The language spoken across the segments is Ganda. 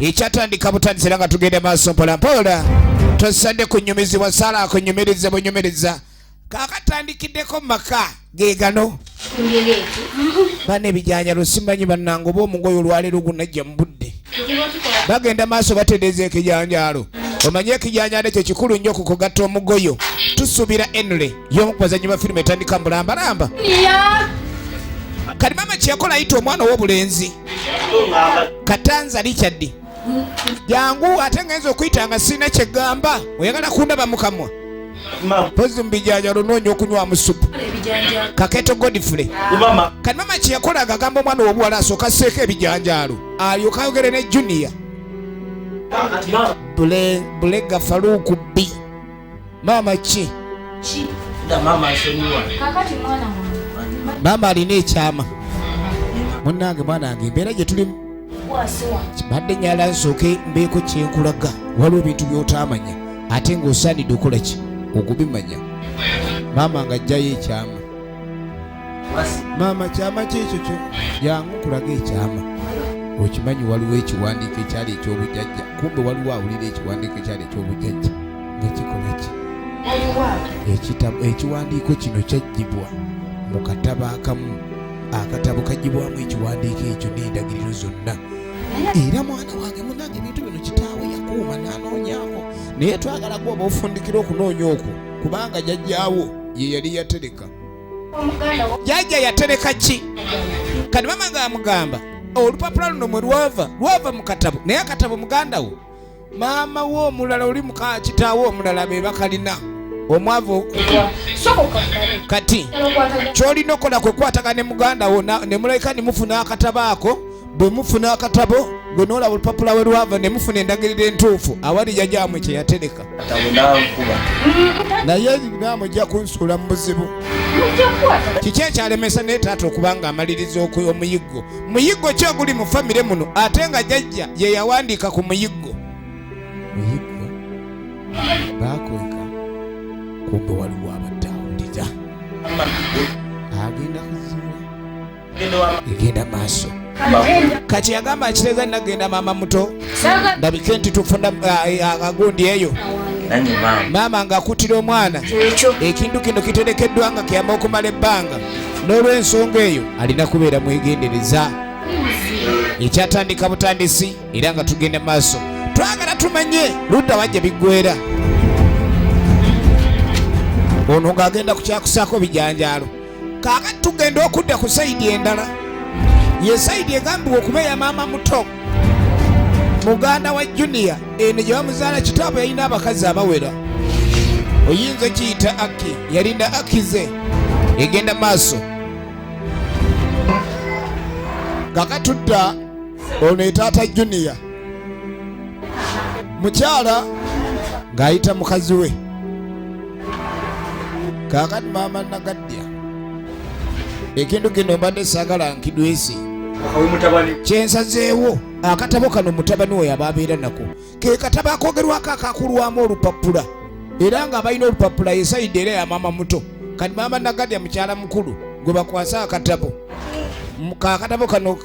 ekyatandika butandisira nga tugende maaso mpola mpola tosadde kunyumizibwa sala kunyumirize bunyumiriza kakatandikideko maka gegano bane ebijanjalo simanyi bannange oba omugoye olwaleero gunajja mu budde bagenda maaso batereeza ekijanjalo omanye ekijanjalo ekyo kikulu nnyo okukugatta omugoyo tusuubira enule y'omukubazanyi ba firimu etandika mbulambalamba kati mama kyeyakola ayita omwana ow'obulenzi Katanza Richard jangu ate ngenza okuyita nga sirina kyegamba oyagala kundaba mukamwa pozi mubijanjalo noonya okunywa musupu Kaketo Godfrey kati mama kyeyakola agagamba omwana ow'obuwala asooka asseeko ebijanjalo alyoka ayogere ne Junior Bulega Faruku B mama ki mama alina ekyama munnange mwanange embeera gye tulimu kibadde nyala nsooke mbeeko kyenkulaga waliwo ebintu by'otaamanya ate ng'osaanidde okola ki okubimanya maama ng'ajjayo ekyama maama kyama kyekyo kyo jangu nkulaga ekyama okimanyi waliwo ekiwandiiko ekyali eky'obujjajja kumbe waliwo awulira ekiwandiiko ekyali eky'obujjajja nga kikola ki ekiwandiiko kino kyajjibwa mu katabo akamu akatabo kagibwamu ekiwandiiko ekyo n'endagiriro zonna era mwana wange munange ebintu bino kitaawe yakuuma n'anoonyako naye twagala gwe oba ofundikira okunoonya okwo kubanga jjajjaawo ye yali yatereka jjajja yatereka ki kati mama ng'amugamba olupapula luno mwe lwava mu katabo naye akatabo muganda wo maama wo omulala oli muka kitaawo omulala be bakalina omwavu kati kyolina okola kwekwataga ne muganda wo ne mulabika ne mufuna akatabo ako bwe mufuna akatabo gwe noolaba olupapula we lwava ne mufuna endagiriro entuufu awali jjajjaamu kye yatereka naye naamujja kunsuula mu buzibu kiki ekyalemesa naye taata okuba nga amaliriza omuyiggo muyiggo ki oguli mu famire muno ate nga jjajja ye yawandiika ku muyiggo baakweka kumbe waliwo abadde awulira agenda kuziba egenda maaso kati yagamba akiteeza nagenda maama muto ndabike nti tufuna agundi eyo maama ng'akutira omwana ekintu kino kiterekeddwa nga kiyamba okumala ebbanga n'olw'ensonga eyo alina kubeera mwegendereza ekyatandika butandisi era nga tugenda maaso twagala tumanye ludda wajja biggwera ono ng'agenda kukyakusaako bijanjaalo kaakati tugenda okudda ku sayidi endala ye sayidi egambibwa okuba eya maama muto muganda wa Junior eno gye bamuzaala kitaabu yalina abakazi abawera oyinza kiyita Aki yalina Akize egenda maaso kakatudda ono etaata Junior mukyala ng'ayita mukazi we kakati maama Nagaddya ekintu kino mbadde saagala nkidwesi kyensazeewo akatabo kano mutabani we yababeera nako ke katabo akogerwako akakulwamu olupapula era nga balina olupapula yesayidde era ya maama muto kati maama Nagaddya mukyala mukulu gwe bakwasa akatabo kakatabo kano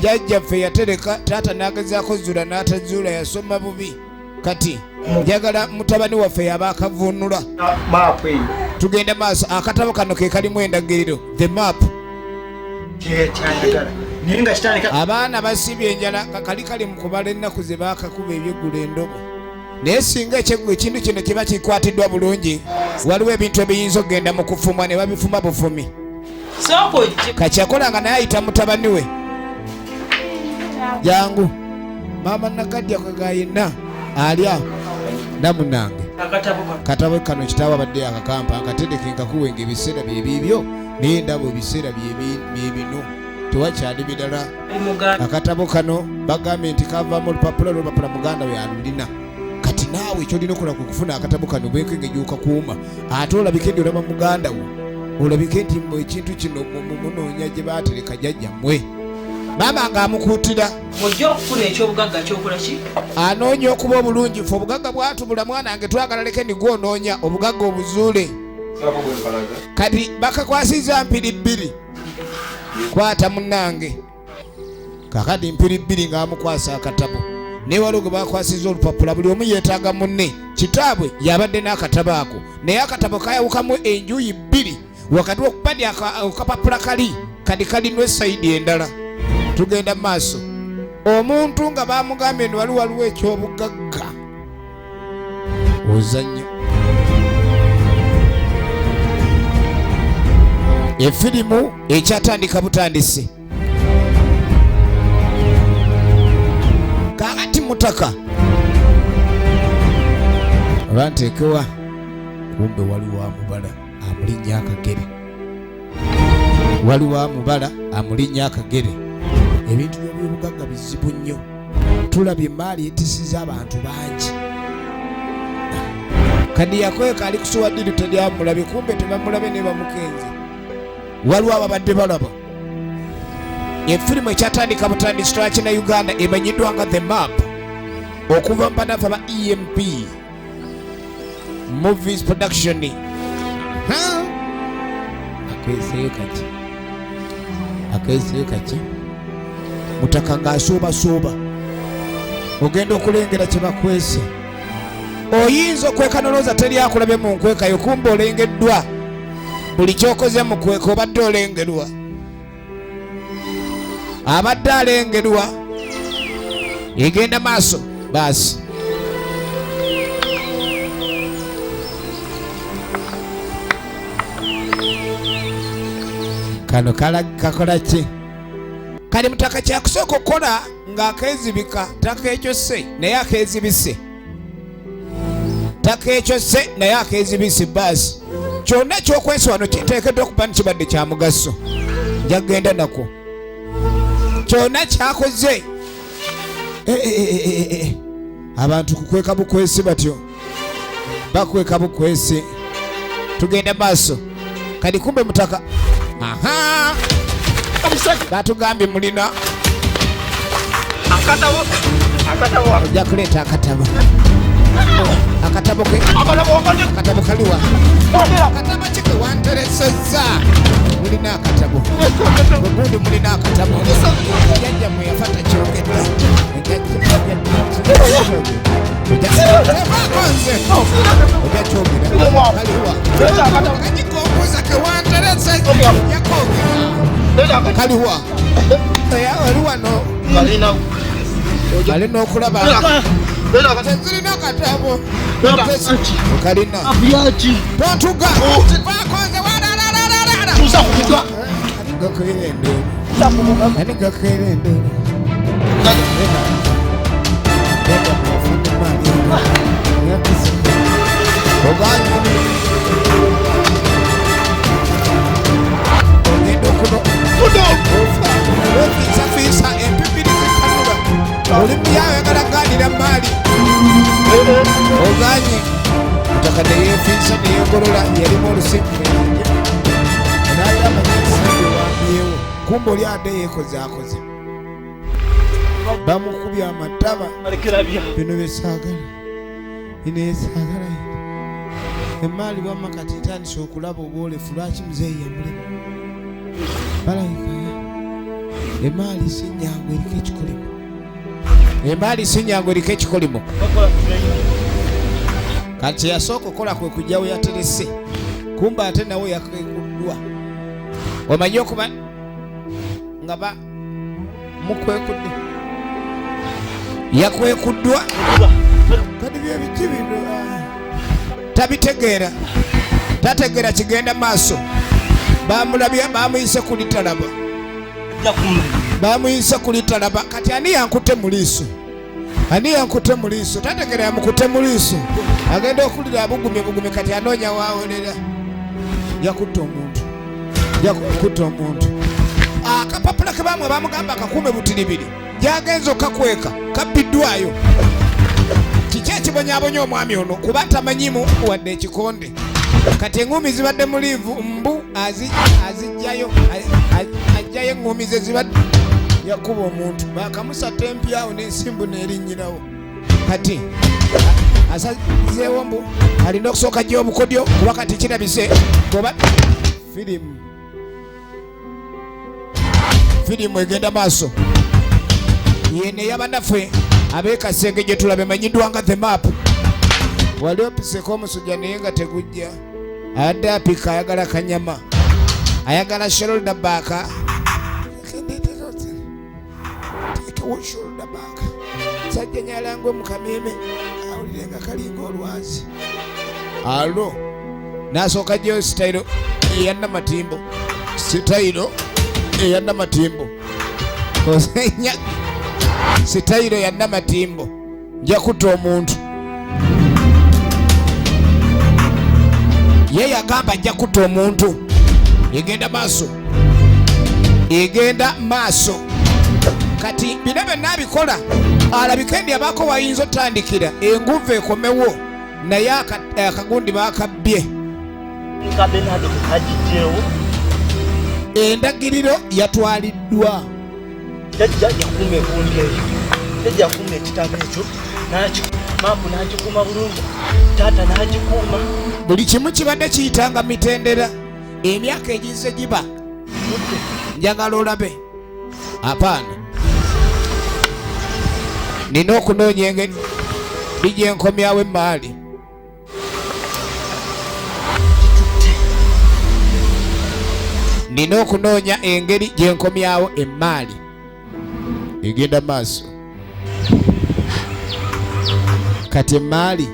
jjajjaffe yatereka taata n'agezaako zula n'atazuula yasoma bubi kati njagala mutabani waffe yaba akavuunula tugenda maaso akatabo kano ke kalimu endagiriro the map abaana basibye enjala kakali kali mu kubala ennaku ze baakakuba ebyeggulo endobo naye singa ekintu kino kiba kikwatiddwa bulungi waliwo ebintu ebiyinza okugenda mu kufumwa ne babifuma bufumi kakyakolanga naye ayita mutabani we jangu maama Nagaddya kaga yenna ali awo namunange katabo kano kitaawo abadde akakampa akatereke nkakuwenga ebiseera byebibyo naye ndaba ebiseera byebino tewakyali bidala akatabo kano bagambye nti kavaamu olupapula lwolupapula muganda we alulina kati naawe kyolina okola kwe kufuna akatabo kano bwekenge gy'okakuuma ate olabike nti olaba muganda wo olabike nti ekintu kino munoonya gye baatereka jjajjammwe maama ng'amukuutira mujja okufuna ekyobugagga kyokola ki anoonya okuba obulungi fe obugagga bwatubula mwana wange twagala leke nigwonoonya obugagga obuzuule kati bakakwasiza mpiri bbiri kwata munnange kakati mpiri bbiri ng'amukwasa akatabo ne waliwo gwe bakwasiza olupapula buli omu yeetaaga munne. Kitaabwe yabadde n'akatabo ako naye akatabo kayawukamu enjuyi bbiri wakati w'okubadde akapapula kali kalinwa esayidi endala. Tugenda mu maaso. Omuntu nga bamugambye nti waliwo ekyobugagga ozannya. Efirimu ekyatandika butandise. Kakati mutaka abanteekewa kumbe waliwo amubala amulinnya akagere. Waliwo amubala amulinnya akagere. Ebintu by'obugagga bizibu nnyo. Tulabye emaali etisiza abantu bangi. Kadi yakweka ali kusuwaddiru teryamulabye kumbe tebamulabe ne bamukenze. Waliwo ababadde balaba. Efirimu ekyatandika butandisi twakina Uganda emanyiddwa nga The Map okuva mu banafu aba EMP Movies Production. Akeeseyo kaki mutaka ng'asooba ogenda okulengera kye bakwese. Oyinza okweka nolowooza teri akulabye mu nkwekayo kumbe olengeddwa. Buli kyokoze mu kweka obadde olengerwa. Abadde alengerwa egenda maaso baasi. Kano kakola ki? Kali mutaka kyakusooka okukola ng'akeezibika takeekyose naye akeezibise. Takeekyose naye akeezibise baasi. Kyonna ekyokwesa wano kiteekeddwa okuba nikibadde kya mugaso. Njagenda nako kyonna kyakoze. Abantu kukweka bukwesi batyo bakweka bukwesi. Tugenda maaso. Kadi kumbe mutaka batugambye mulina akatabo. Ojja kuleeta akatabo. Akatabo kaliwa. Akatabo kike wanteresezza. Mulina akatabo. Bugundi mulina akatabo. Jajja mwe yafata kyogedde. Ojja kyogera. Kaliwa. Ke wanteresezza. Kaliwa. Waliwo no. Alina okulaba. Tezirina akatabo. Kalina. Tontuga. Bakoze walalalala. Tuza kutuga. Gakerende. Ani gakerende. Oganye mutaka neyefiisa neyegolola yalimu olusiku nayamanyisewamyewo kumbe oli ade yekozeakoze bamukubye amataba. Bino byesaagala bineesaagala emaali wamma kati ntandise okulaba obwolefu lwaki muzeeyi yamulema balayikaya emaali si nnyangu eriko ekikolimo. Emaali si nnyangu eriko ekikolimo. Kati yasooka okola kwe kujjawo yaterese kumba ate nawe yakwekuddwa. Omanyi okuba nga mukwekudde yakwekuddwa. Kati byebiki bino tabitegeera tategeera kigenda maaso. Bamulabye bamuyise ku litalaba. Bamuyise ku litalaba. Kati ani yankute mu liiso? Ani yankute mu liiso? Tategeera yamukute mu liiso. Agenda okulira abugumye kati anoonya waawolera. Yakutte omuntu. Yakutte omuntu. Akapapula ke bamwe bamugamba akakuume butiribiri. Gyagenza okakweka kabbiddwayo. Kiki ekibonyaabonya omwami ono kuba tamanyimu wadde ekikonde. Kati eŋŋumi zibadde mu liivu mbu azijjayo ajjayo eŋŋumi ze zibadde yakuba omuntu bakamusata empyawo n'ensimbu n'erinnyirawo. Kati asazeewo mbu alina okusooka jja obukodyo kuba kati kirabise oba firimu egenda maaso. Yene yabannaffe ab'ekasenge gye tulabe manyiddwa nga the map. Wali opiseko omusujja naye nga tegujja. Abadde apika ayagala kanyama. Ayagala shoulder back. Tekewo shoulder back. Sajja nyalangwe mu kameme. Awulire nga kalinga olwazi. Alo. Nasooka gyo sitayiro eyanna matimbo. Sitayiro eyanna matimbo. Osenya sitayiro yanna matimbo. Nja kutta omuntu. Ye yagamba nja kutta omuntu. Egenda maaso. Egenda maaso. Kati bino byonna abikola alabika ndi abaako wayinza otandikira enguvu ekomewo naye akagundi baakabbye. Endagiriro yatwaliddwa. Jajja yakuuma egundi eyo. Jajja yakuuma ekitabo ekyo maapu n'agikuuma bulungi. Taata n'agikuuma. Buli kimu kibadde kiyitanga mitendera. Emyaka egize giba. Njagala olabe. Apaana. Nina okunoonya engeri bijja enkomyawo emaali. Nina okunoonya engeri gye nkomyawo emaali. Egenda maaso. Kati emaali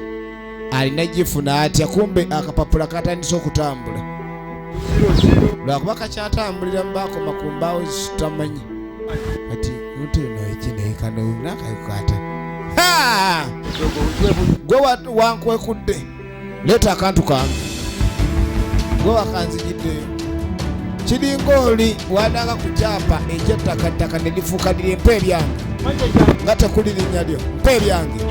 alina gifuna atya kumbe akapapula katandise okutambula. Lwakuba kakyatambulira mubakoma ku mbaawo zitamanyi. Kati nteno ekinekano nakayukata. Gwe wankwekudde. Leeta akantu kange. Gwe wakanzigiddeyo. Kiringa oli wanaga kukyapa ekyettaka ne lifuuka liri empa ebyange. Nga tekuli linnya lyo. Mpa ebyange.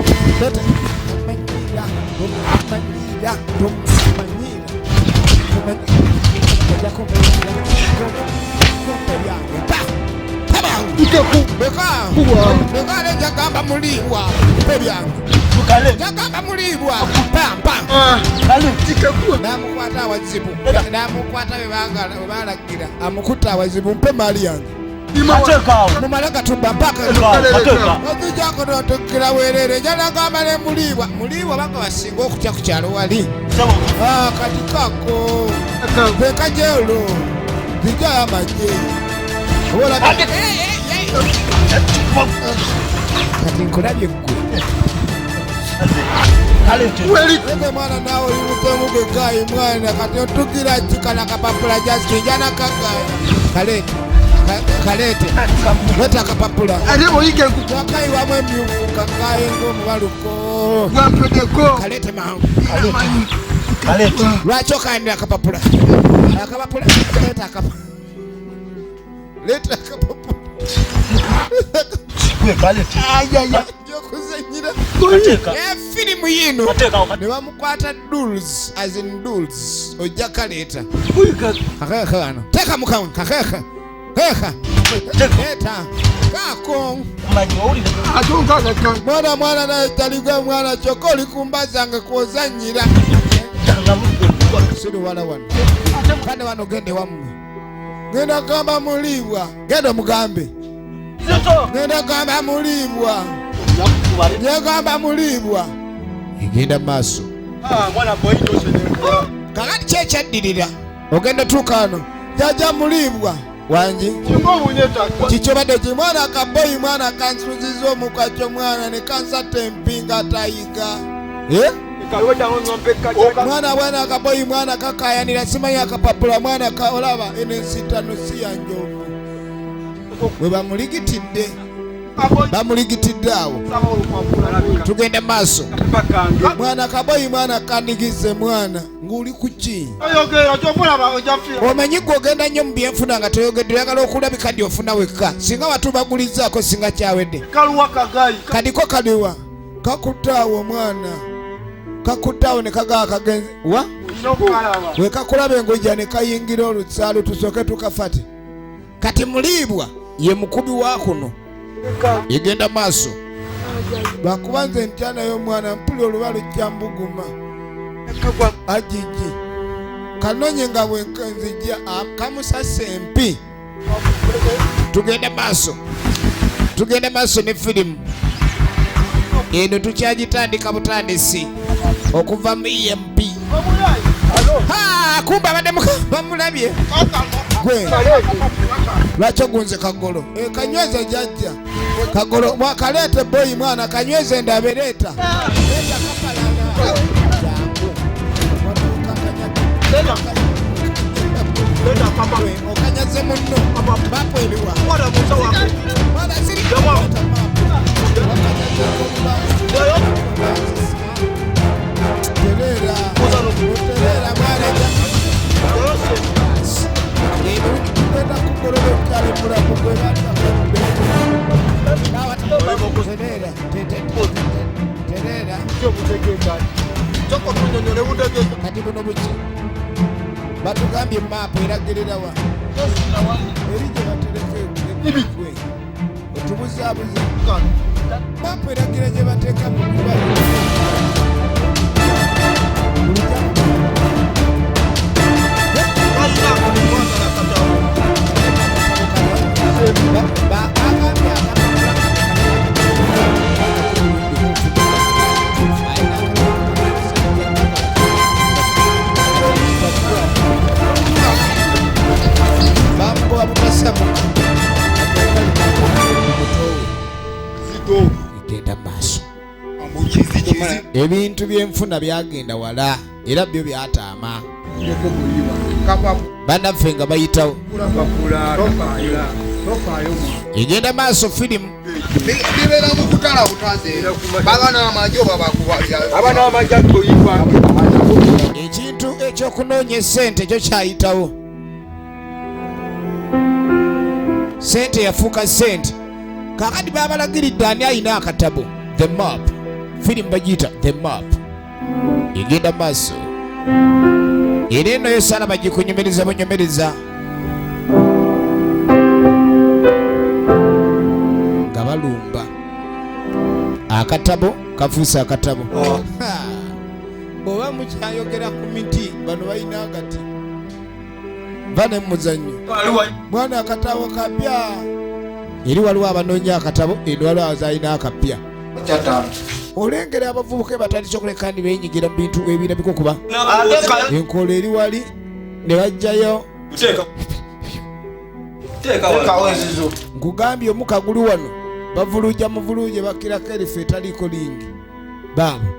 Beka leja gamba mulibwa. Mpa ebyange. Jagamba mulibwa. Namukwata awazibu. Namukwata bebalagira. Amukutta awazibu. Mpe maali yange. Mumale gatumba mpaka ojujako notukira werere jala gambale mulibwa. Mulibwa banga basinga okutya ku kyalo wali. Kati kako beka jelo bija amaje ola kati nkulabye ggwe. Wele mwana nawe yimutemu gegayi mwana kati otukira chikana kapapula jaski jana kagaya kalete leta kapapula ate oyike kukayi wamwe myufu kakaye ngomubaluko wampedeko kalete mangu kalete lwacho kandi akapapula leta akapapula kalete ayaya jokuzenyira filimu yino ne bamukwata duls as in duls ojja kaleta kakano teka mukawe kakeka leta kako mwana naye taligwe mwana kyokka oli kumbazange kwozanyira siri wala wano kande wano gende wammwe genda gamba mulibwa genda mugambe genda gamba mulibwa gamba mulibwa igenda maaso kakati kyekyaddirira ogenda tuukano jaja mulibwa wanji kikyo badde ki mwana akaboyi mwana kansuziza omukacyo mwana ne kansata empinga tayiga mwana bwana akaboyi mwana kakayanira simanyi akapapula mwana olaba eno ensitano si yanjovu bwe bamuligitidde awo tugende maaso mwana kaboyi mwana kandigize mwana ng'oli ku ki omanyi gwe ogenda nnyo mu byenfuna nga toyogedde oyagala okulabika ddi ofuna wekka singa watubagulizaako singa kyawedde kadiko kaliwa kakuttaawo mwana kakuttaawo ne kagaa kagenzi wa we kakulaba engojja ne kayingira olusaalu tusooke tukafate kati mulibwa ye mukubi wa kuno yegenda maaso lwakuba nze ntya naye omwana mpuli oluba lujja mbuguma ajiji kanonye nga bwenkenzijja kamusasa empi tugende maaso ne firimu eno tukyagitandika butandisi okuva mu EMP. Kumba abadde bamulabye gwe lwaki ogunze Kagolo kanyweze jjajja Kagolo mwakaleete boyi mwana kanyweze ndabereeta okanyaze munno bapo ebiwa kati buno buki batugambye maapu eragirira wa eri gye batereka otubuzaabuza maapu eragira gye bateeka mu igenda maaso ebintu byenfuna byagenda wala era byo byataama bannaffe nga bayitawo egenda maaso firimu bibeera mu kutala butaze bagana amajjo abana amajja toyifa ekintu ekyokunoonya essente kyo kyayitawo sente yafuuka sente kakati babalagiridde ani ayina akatabo the map firimu bagiyita the map egenda maaso era eno yosala bagikunyumiriza bunyumiriza nga balumba akatabo kafuusa akatabo bw'oba mukyayogera ku miti bano balina agati vane muzannyo mwana akatabo kapya eri waliwo abanoonya akatabo eno waliwo azalina akapya olengera abavubuka batandise okuleka ndi beenyigira mu bintu ebirabika kuba enkola eri wali ne bajjayo nkugambye omuka guli wano bavuluja muvuluje bakirako erifu etaliiko lingi baabo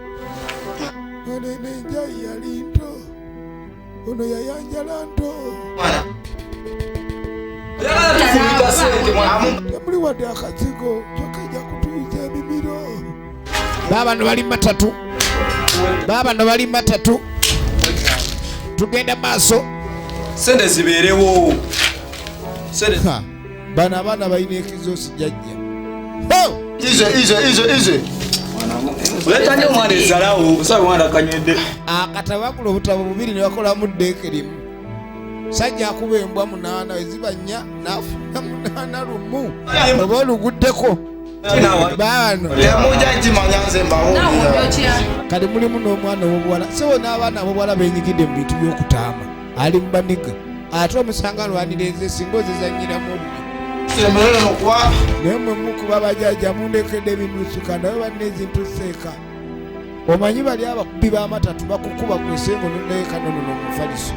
ono enenjayi yali nto ono yayanjala nto temuli wadde akazigo kyokajja kutuuza emimiro babano bali matatu tugenda maaso sente zibeerewo bano abaana balina ekizoosi jjajja olekanye omwana ezalawo osabe mwana kanywedde akatabakula obutabo bubiri ne bakolamu ddeeke limu sajja akuba embwa 8 eziba 4 n'afuna 8 lumu oba oluguddeko bano kati mulimu n'omwana ow'obuwala siwo n'abaana ab'obuwala beenyigidde mu bintu by'okutaama ali mu baniga ate omusanga lwanireze singa ozizanyiramu obubi naye mwe mukuba bajajja mundekedde ebinusuka naye banne ezintuseeka omanyi bali abakubi b'amatatu bakukuba ku nsengo nonayeka nono n'omufaliso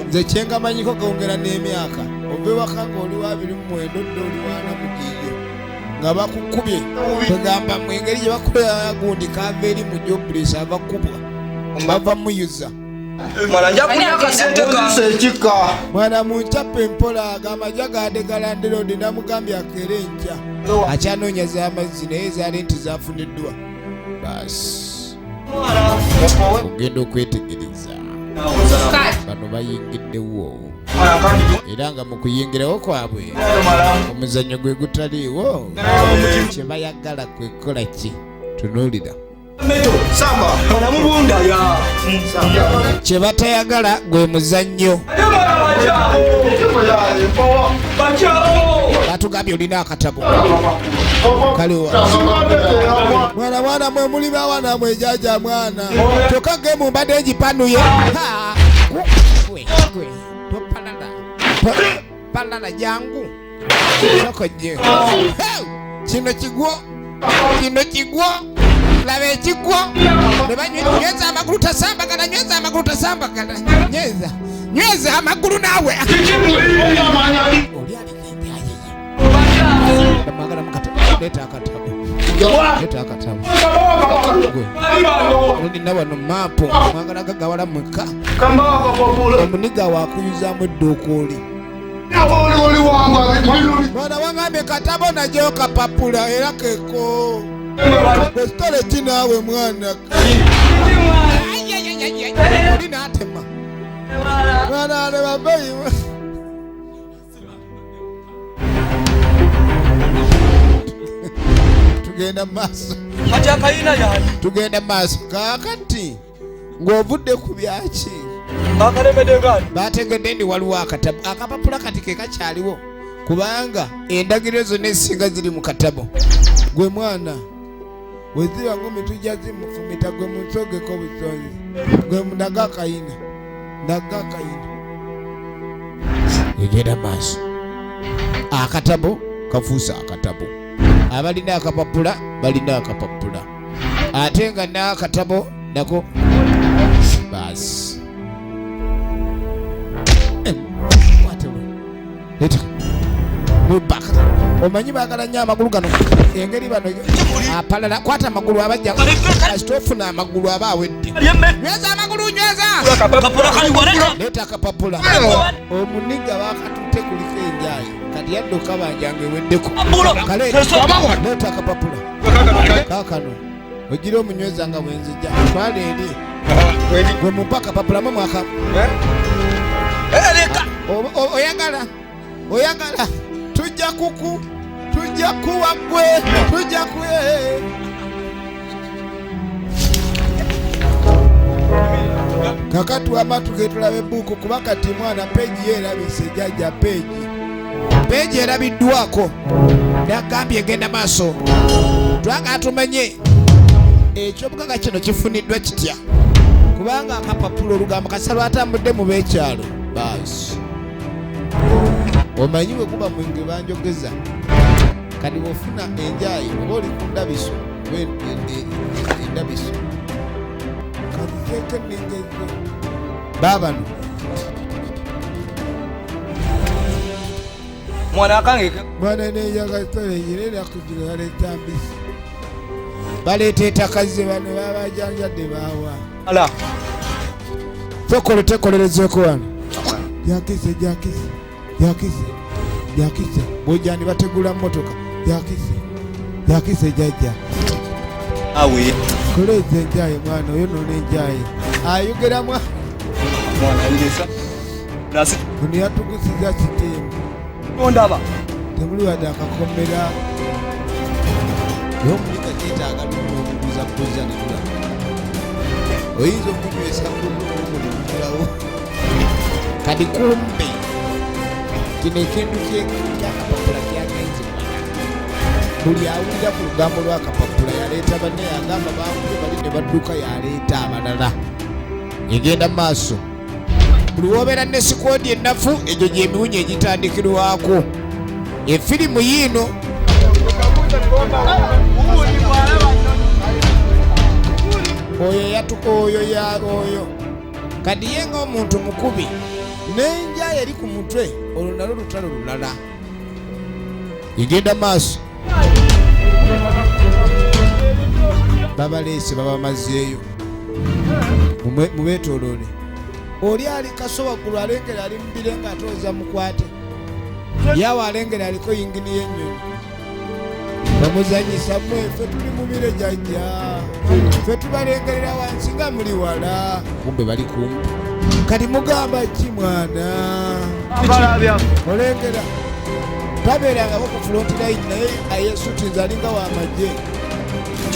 nze kyengamanyiko gongera n'emyaka ove waka ng'oli wa 29 dde oli wana mugiyo nga bakukubye tegamba mu engeri gye bakolera gundi kava eri mu jobless abakubwa bava muyuza mwana muncapa empola agamaja gade galandira odi namugambye akere enkya akyanoonya z'amazzi naye zaali nti zafuniddwa basi ogenda okwetegereza bano bayingiddewo era nga mu kuyingirawo kwabwe omuzannyo gwe gutaliiwo kye bayagala kwekola ki tunuulira kye batayagala gwe muzannyo batugambye olina akatabo kaliwa mwana mwe muli bawana mwe jaja mwana kyokka gemu mbadde egipanuye topalala jangu sokoje kino kigwo laba ekigwo ne banyweza amagulu tasambagana nyweza amagulu naawe oli alikenjaye amagala mukatabo leta akatabo olina wano maapo mwagala gagawala mweka omuniga wakuyuzamu edduuka oli mwana wangambye katabo najyo kapapula era keko esitole kinaawe mwana oli naatema mwana ale babeyi tugenda maaso kakati ng'ovudde ku byaki bategedde ndi waliwo akatabo akapapula kati ke kakyaliwo kubanga endagiro zonna ezisinga ziri mu katabo gwe mwana weziba ngumi tujja zimufumita gwe munsogeko busonzi gwe ndaga akayina egenda maaso akatabo kafuusa akatabo abalina akapapula balina akapapula ate nga n'akatabo nako baasi omanyi baagala nnyo amagulu gano engeri bano apalala kwata amagulu abajja asitofuna amagulu aba awedde nyweza amagulu leeta akapapula omuniga bakatutte kuliko enjayi kati yadde okabanjanga eweddeko leeta akapapula kaakano ogira omunyweza nga bwenzijja twala eri gwe mumpa akapapula mwaka oyagala tujja kuwa gwe tujja kuwe kakati wamatu getulaba ebbuuku kuba kati mwana peegi yerabise jajja peegi erabiddwako nagambye egenda maaso twagala tumenye ekyobugaga kino kifuniddwa kitya kubanga akapapula olugambo kasalo atambudde mu b'ekyalo baasi omanyi bwe kuba mwenge banjogeza kati bwofuna enjayi oba oli ku ndabiso endabiso kaziteeke nengeza baabano mwana neyagasitolenyererakugira baleeta mbisi baleeta etakaze bano babajanjadde baawa tekolerezeeko wano jakise bwojani bategula motoka jakise jajja awe koleze enjayi mwana oyo nona enjayi ayogera mwana yatugusiza kitiimu ondaba temuli wadde akakomera yomuliga kyetaaga nokuguza netula oyinza okunywesa mulimulawo kati kumbe kino ekintu kyakapapula kyagenze buli awulira ku lugambo lwakapapula yaleeta banne yagamba bakuze bali ne badduka yaleeta abalala egenda mu maaso buli wobeera ne sikoodi ennafu egyo gyemiwunyo egitandikirwako efirimu yiino oyo kadi ye ng'omuntu mukubi n'enja eri ku mutwe olwo nalwo lutalo lulala egenda maaso babaleese babamazeeyo mubeetooloole oli ali kaso waggulu alengera ali mubire ng'atooza mukwate yawe alengera aliko yingini y'ennyonyi bamuzanyisa mmwe ffe tuli mubire jajja ffe tubalengerera wansi nga muli wala kumbe bali kumpi kati mugamba ki mwana olengera tabeerangako ku front line naye ayesutinza alinga w'amagye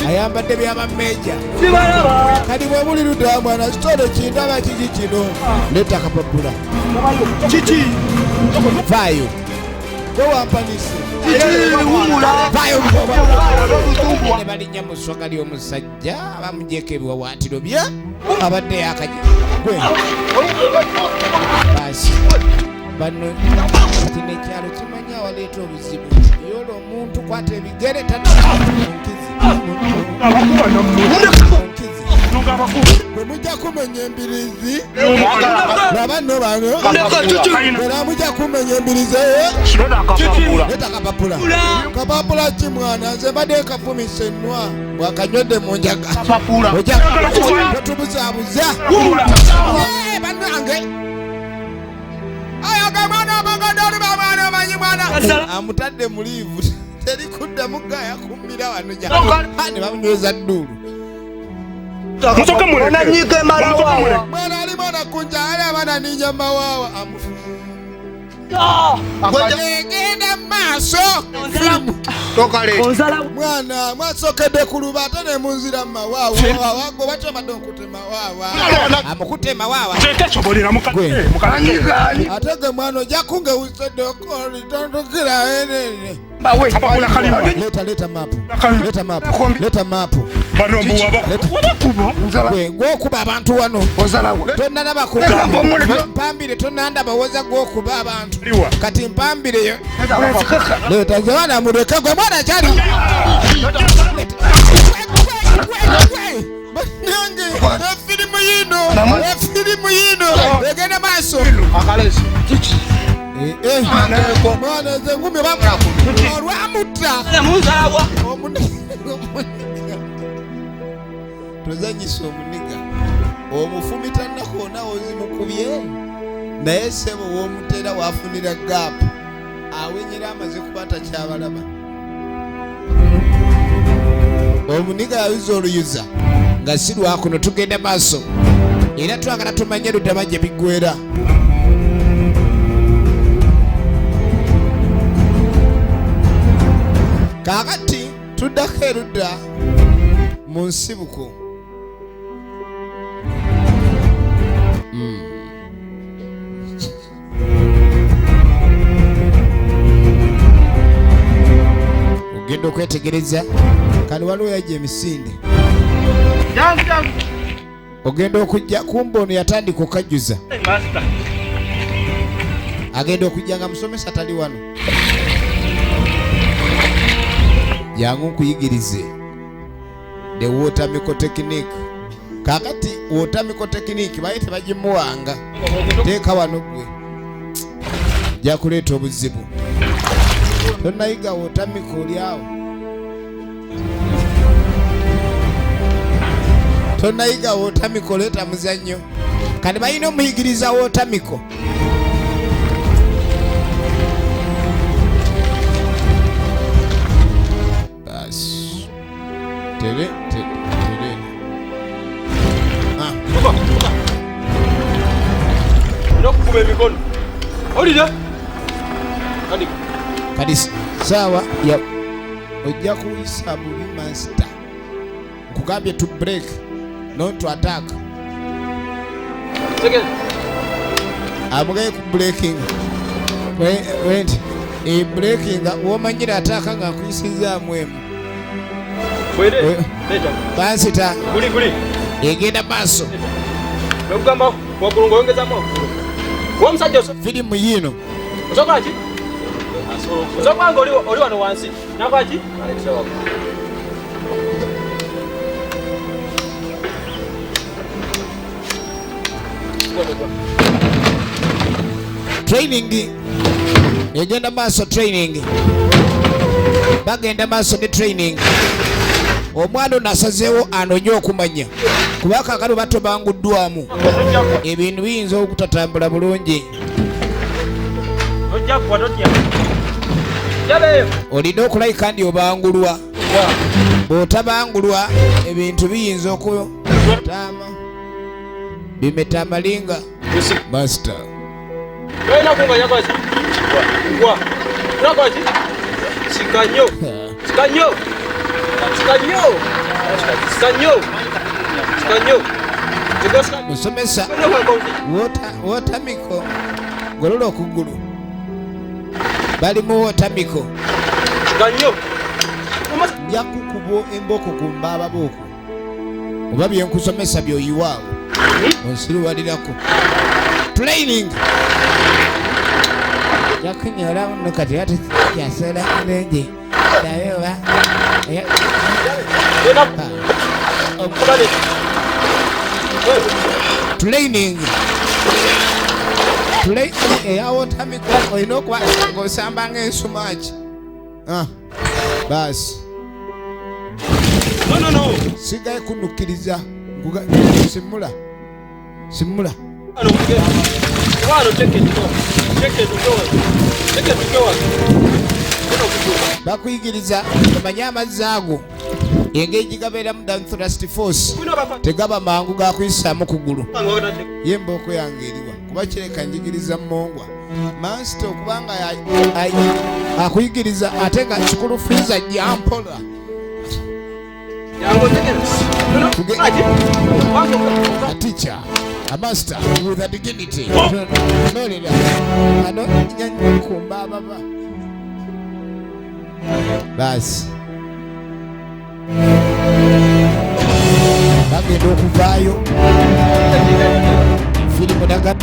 ayambadde byabammeja kati bwe muli ludda mwana kitole kindaba kiki kino leeta akapapula kiki vaayo wewampanise ne balinnya mu sswaga ly'omusajja bamugyeko ebiwawaatiro bye abadde yakaje basi bano kino ekyalo kimanya awaleeta obuzibu yolo omuntu kwata ebigere bwe mujja kumenya embirizi laba nno bano era mujja kumenya embirizi leta kapapula ki mwana nze mbadde kafumise ennwa bwakanywedde mu njaga tubuzaabuza bannange ayagamana amagadoli bamwana amanyi mwana amutadde mu liivu terikuddamu gaya kummira wano ne bamunyweza dduulu mwana ali mwana kunja ali abaana ninja mawawa egenda maaso mwana mwasokedde ku luba ate ne munzira mu mawaawa gwe batyamadde okute mawaawa amukute mawaawa ate ge mwana ojja kungewusedde okolitondokera enene leta maapu gwokuba abantu wano tonandabakmpambire tonandaba woza gwokuba abantu kati mpambireyo leta zewana muleke gwe mwana kyali efirimu yino egenda maaso mwana nze ngumi olwamutta tozanyisa omuniga omufumita nnakoona ozimukubye naye sebo w'omuteera waafunira gaapu awenyera amaze kuba atakyabalaba omuniga yayuza oluyuza nga si lwakuno tugenda maaso era twagala tumanye ludaba gye biggwera kaakati tuddako erudda mu nsibuko ogenda okwetegereza kale waliwo yajja emisinde ogenda okujja kumba ono yatandika okajjuza agenda okujja nga musomesa tali wano jangu nkuyigirize the water miko technique kakati water miko technique baye tebagimuwanga teeka wano gwe ja kuleeta obuzibu tonayiga water miko olyawo tonayiga water miko leeta muzannyo kati balina omuyigiriza water miko tere nokukuba emikono olira kati saawa ojja kuyisa bubi master nkugambye to break not to attack amugaye ku breaking went breaking womanyira ataka nga nkuyisizaamu emu bansita egenda maaso nokugamba waggulu ng'oyongezamu waggulu w'omusajja firimu yino osokola ki osokola nga oli wano wansi nakola ki training egenda maaso training bagenda maaso ne training omwana ono asazeewo anonye okumanya kuba kakali bato banguddwamu ebintu biyinza okutatambula bulungi olina okulayika ndi obangulwa bw'otabangulwa ebintu biyinza okutama bimeta amalinga master sikanyo musomesa wotamiko golola okugulu bali mu wotamiko nja kukuba emboko ku mbaaba booko oba byenkusomesa byoyiwaawo onsiruwalirako training yakunyola muno kati ate yasola kirungi naye oba training eyawotamiko olina okuba ng'osamba ng'ensumaki baasi sigaye kunukkiriza simula bakuyigiriza omanye amazzi ago engeri gigabeeramu thrust force tegaba mangu gakuyisaamu kugulu ye embooko yange eriwa kuba kireka njigiriza mmongwa mansito okubanga akuyigiriza ate nga kikulu fiiza jampola a teacher, a master with a dignity. Basi bagenda okuvaayo firimu daga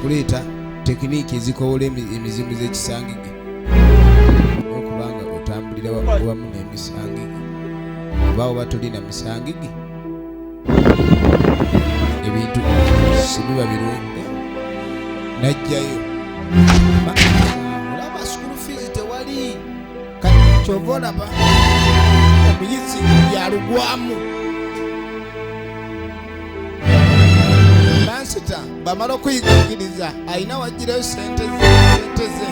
okuleeta tekiniki ezikowola emizimu z'ekisangige okubanga otambulira wamu n'emisangige obaawo batolina misangige ebintu sibiba birungi najjayo olaba school fees tewali kyova olaba omuyizi yalugwamu mansita bamala okuyigiriza alina wagirayo sente ze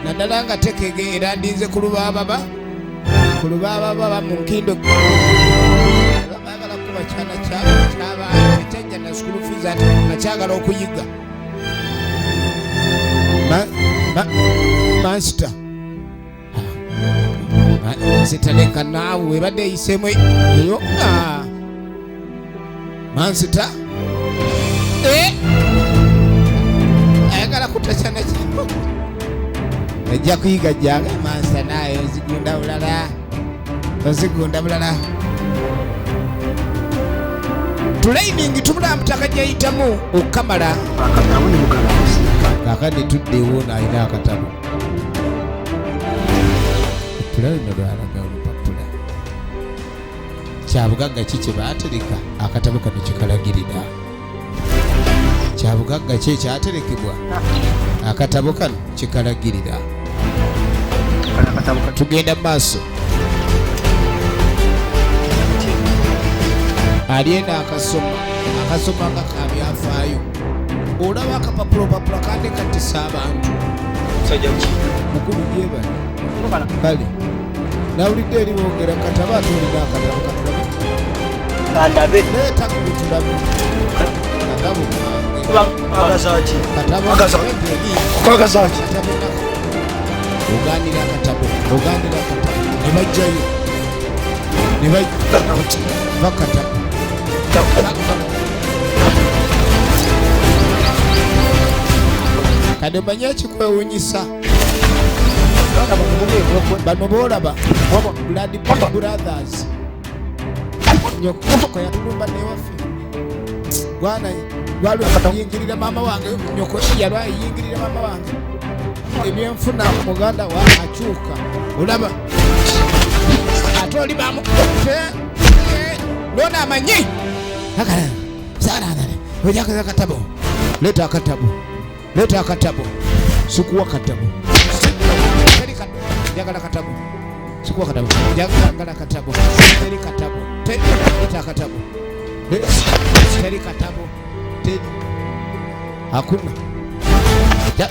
naddala nga tekege era ndinze ku lubaababa mu nkindo baagala kuba kyana kyabantu ekyajja school fees ate nakyagala okuyiga master sitaleka naawe webadde eyisemu eyo mansita ayagala kutachana kino ajja kuyiga jange mansita naye ozigunda bulala tulainingi tubula mutaka gyayitamu okukamala kakadde tuddewo naalina akatabo tulainoloalaga olupapula kyabugagga ki kye baatereka akatabo kano kikalagirira kyabugagga ki ekyaterekebwa akatabo kano kikalagirira tugenda mu maaso alyenda akasoma nga kabyafaayo olaba akapapulopapula kandekatisa abantu mukulu gyebali kale nawulidde eri boogera kataba atolina akatabo netakubitulamu oganira akatabo nebajjayo bakatabo kade manye ekikwewunyisa bano boolaba Blood Brothers nyoko yatulumba newaffe gwana yalwayingirira maama wange nyoko yalwayingirira maama wange ebyenfuna muganda wa akyuka olaba ate oli bamu lona amanyi ojakaza akatabo leta akatabo sikuwa katabo njagala katabo sikuwa katabo njagala katabo teri katabo leta akatabo teri katabo teri hakuna leta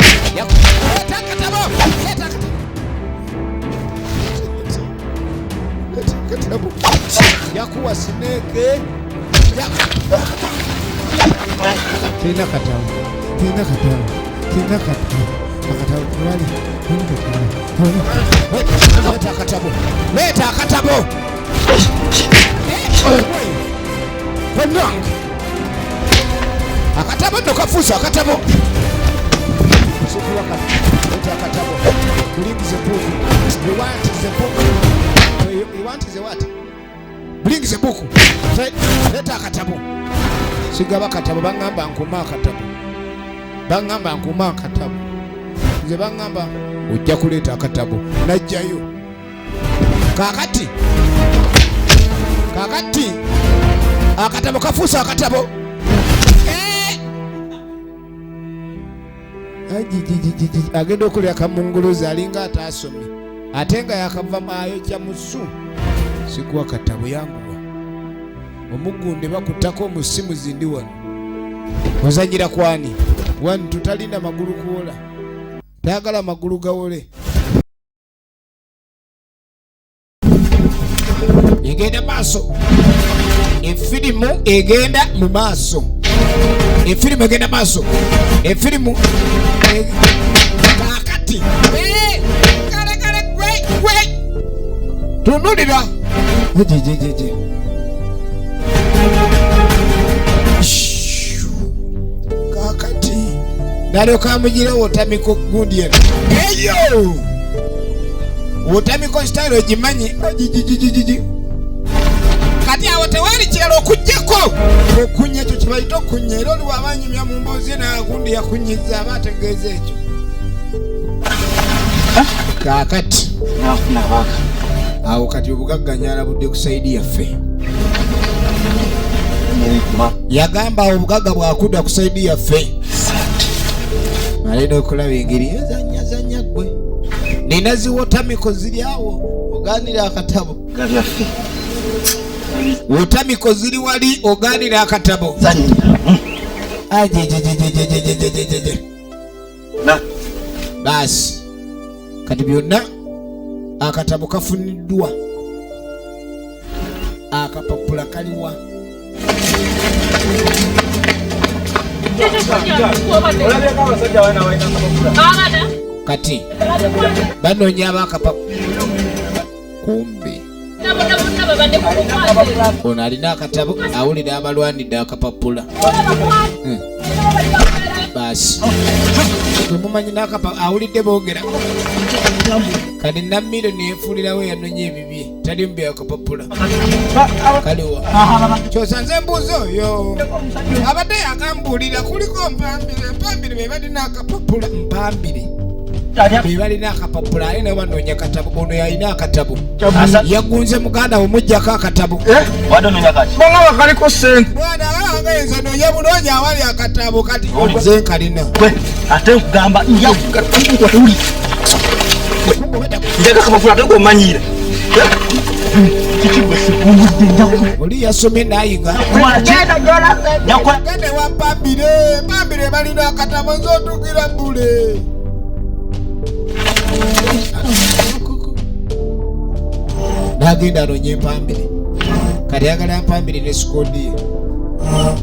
akatabo yakuwa sineke tena katabo leta akatabo akatabo nokafusa akatabo leta akatabo bulingize buku you want is what bulingize buku leta akatabo sigaba katabo bangamba nkuma akatabo nze bangamba ojja kuleeta akatabo najjayo kakati akatabo kafuusa akatabo agenda okulya kamunguluzi alinga ataasomye ate nga yakava ayojja musu sikuwa katabo yanguwa omugunde bakuttako omusimu zindi wano ozanyira kwani wani tutalina magulu kuwola tayagala magulu gawole egenda maaso efirimu egenda mu maaso efirimu kakati tunulira kakati nalyoka mugira wotamiko gundi eno eyo wotamiko style ogimanyi kati awo tewali kirala okujjako okunya ekyo kibayita okunya era oli wabanyumya mu mboozi nagundi yakunyiza aba ategeeza ekyo kakati awo kati obugagga alabudde ku saidi yaffe yagamba obugagga bwakudda ku saidi yaffe alina okulaba engeri ezanyazanya gwe nina ziwotamiko ziri awo oganira akatabo gabyaffe wotamiko ziri wali oganira akatabo basi kati byonna akatabo kafuniddwa akapapula kaliwa Kati banoonya abakapa kumbi ono alina akatabo awulira abalwanidde akapapula baasi temumanyi nakapa awulidde boogera kati nammiro neefuulirawo yanoonya ebibye tali mubya akapapula kaliwa kyosanze embuuzi oyo abadde yakambuulira kuliko mpambire be balina akapapula mpambire be balina akapapula aye nawe banoonya katabo ono yalina akatabo yagunze muganda we mujjako akatabo banga kaliko sente mwana wange noonya bunoonya awali akatabo kati nze nkalina ate nkugamba njakukatuli njaka kapapula ate gomanyire oli yasomye nayiga gende wa mpambire balina akatabo nzotukira bule nagenda anoonya empambire kati yagala mpambire ne sikodi ye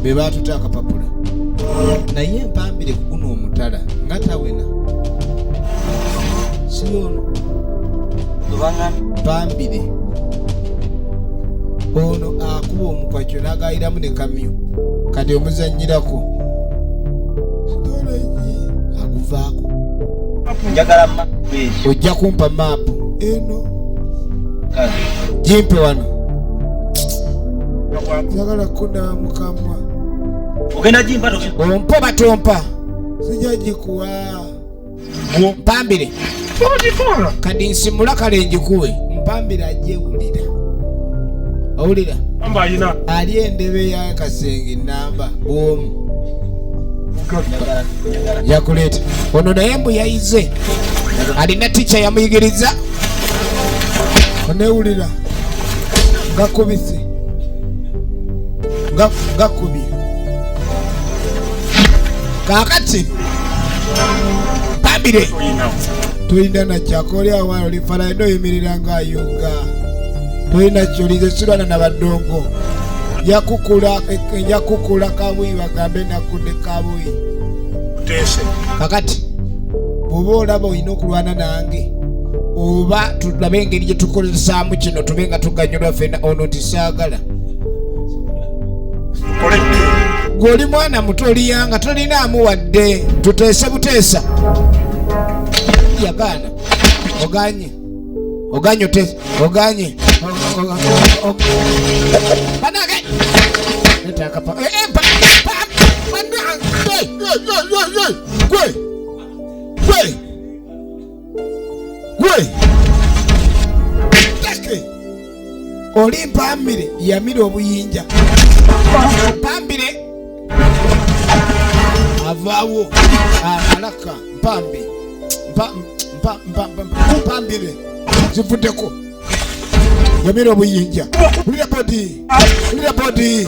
be batuta akapapula naye empambire kuguno omutala nga tawena si ono mpambire ono akuba omukwacyo nagayiramu ne kamyo kati omuzanyirako aguvaako ojja kumpa maapu eno jimpe wano njagala kunaaba mukamwa ogenda jimpa ompa batompa sijja gikuwa mpambire kadi nsimula kale njikuwe mpambire ajewulira owulira ali endebe ya kasenge namba bwomu yakuleeta ono naye mbu yayize alina ticca yamuyigiriza onewulira ngakubise ngakubye kakati mpambire tolina nakyako oli awala olifala ino oyimirira ngaayuga tolina kyolize sirwana nabaddongo yakukula kabuyi bagambe nakudde kabuyi kakati oba olaba olina okulwana nange oba tulabe engeri gyetukozesaamu kino tube nga tuganyulwa fena ono tisaagala gw'oli mwana muto oliyanga tolinaamu wadde tuteese buteesa yagaana oganye otese oganye banage netakapa gwe take oli mpambire yamira obuyinja mpambire avaawo alaka mpambire zivuddeko yamira obuyinja ulira bodi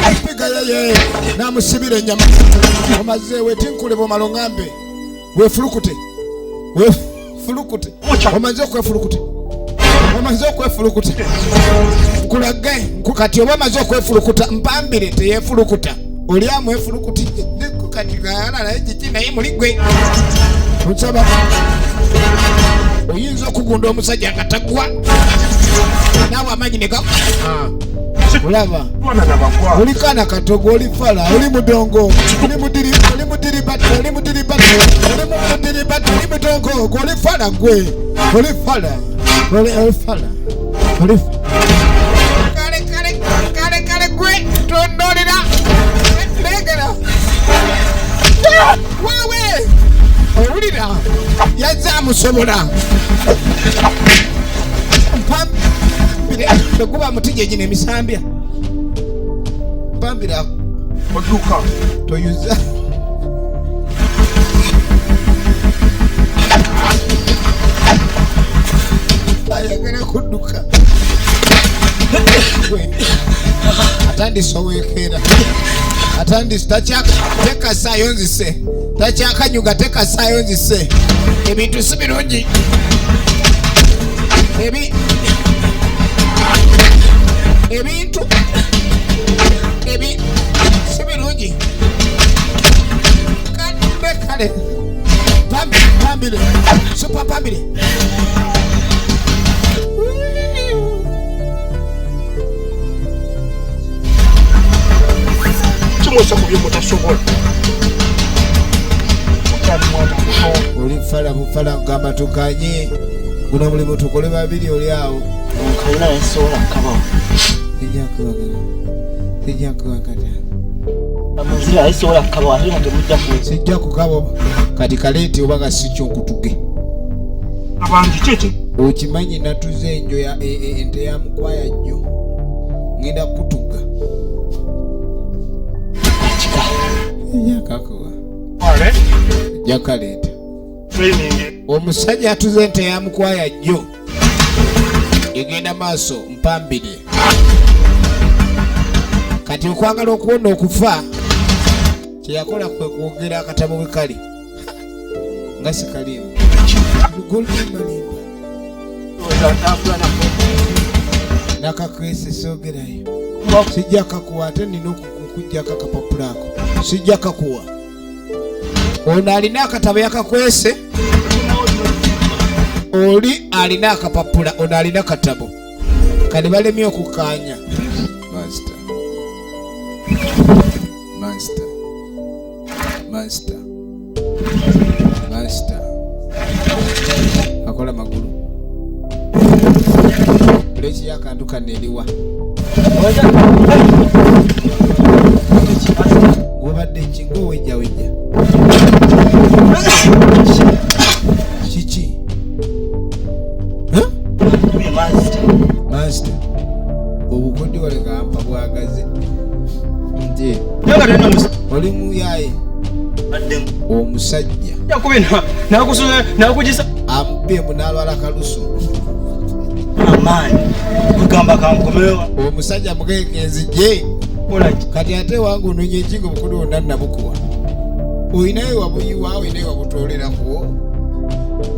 apiga yeye namusibira enyama omaze wetinkule bomalo ngambe wefulukute omaze okwefulukute nkulage nkukati oba maze okwefulukuta mpambire teyefulukuta oli amwefulukuti kati gaala naye kiki naye muli gwe nsaba oyinza okugunda omusajja nga tagwa naawe amanyi nega olaba oli kaana katogo oli fala oli mudongo oli mudiribati oli mudongo gwe oli fala gwe oli fala kale gwe tondolera legera wewe owulira yazza amusobola mpambire teguba mutije gino emisambya mpambire oduka toyuza ayagala kudduka atandise oweekera atandise tekasaayo nzise takyakanyuga tekasaayo nzise ebintu si birungi ebintu si birungi Tumbe kale. Pambile. Super pambile. Chimosa kubye mutasobola. Oli fala ngamba tukanye. Guno mulimu tukole babiri oli awo. Nkayina ensola kabawo. Sijja kuwakata. Amazira ensola kabawo ate nga temujja kuweza. Sijja kukabo kati kaleeti oba gasijja okutuge. Abangi kyeki. Okimanyi natuze enjo ya ente ya mukwaya jjo. Ngenda kutuga. Yakakuwa. Wale. Yakaleeta. Training. Omusajja atuze ente ya mukwaya jjo. Egenda maaso mpambire. Kati okwagala okuwona okufa kyeyakola kwe kwogera akatabo bwe kali nga sikalimu golmalimba nakakwese soogerayo sijja kakuwa ate nina okukujjako akapapula ako sijja kakuwa ono alina akatabo yakakwese oli alina akapapula ono alina katabo kati balemye okukanya Master. Akola magulu. Lechi yakantu kaneliwa. Wabadde chingo weja. Chichi. Huh? Master. Obukodde wale kampa bwagaze. Nje. Oli muyaye. Omusajja Yakubina nakusuza nakugisa ampe munalwala kalusu amaanyi kugamba kankomewa omusajja mugekezi je kati ate wangu ononye ekingo bukulu wonna nabukuwa oyinayo wabuyiwa oyinayo wabutoolerako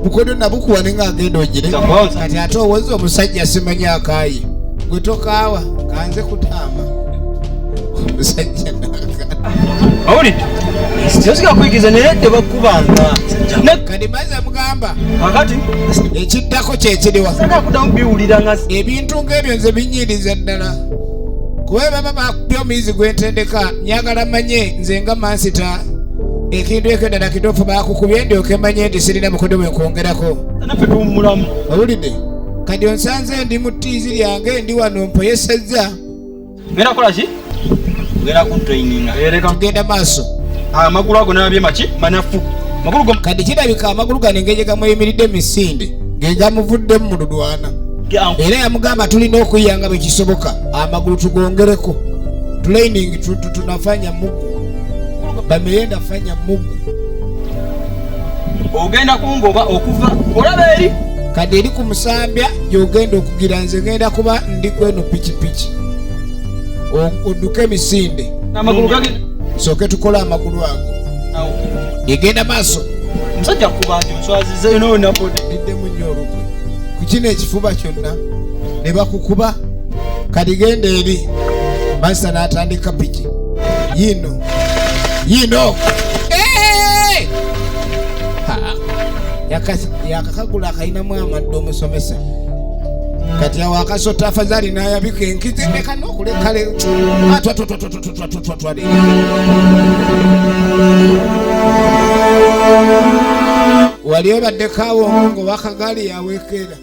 bukodo nabukuwa nenga agenda ogire kati ate owoza omusajja simanya akaayi gwe tokaawa kanze kutaama omusajja awulidde siyosika kuyigiza naye tebakubanga kati maze mugamba akati ekiddako kyekiriwa saka kudamu biwulira nga ebintu ng'ebyo nze binyiriza ddala kuba baba bakupya omuyizi gwentendeka nyagala manye nze nga mansita ekintu ekyo ddala kituufu bakukubye ndyoke manye nti sirina mukodo bwe nkwongerako naffe tuwummulamu owulidde kati onsanze ndi mu ttiizi lyange ndi wano mpoyesezza ngenda kukola ki ngenda ku training tugenda maaso amagulu ago nabye maki manafu magulu go kati kirabika amagulu gano engeri gamuyimiridde emisinde gegamuvuddemu mu lulwana era yamugamba tulina okuyiyanga bwe kisoboka amagulu tugongereko training tunafanya mugu bameyenda fanya mugu ogenda kungoba okuva olaba eri kati eri ku musambya gyogenda okugira nze ngenda kuba ndi kweno pikipiki odduka emisinde amagulu gagenda soke tukola amagulu ago egenda maaso musajja kubanja nswaziza eno napode diddemu nnyo olukwe ku kino ekifuba kyonna ne bakukuba kati genda eri masita n'atandika piki yino yakakagula akayinamu amadde omusomesa kati awo akasota afazali nayabika enkizi nekanokulekale twatwatwatwatwatwatwatwatwale wali obaddeko awo ngo wakagali yaweekera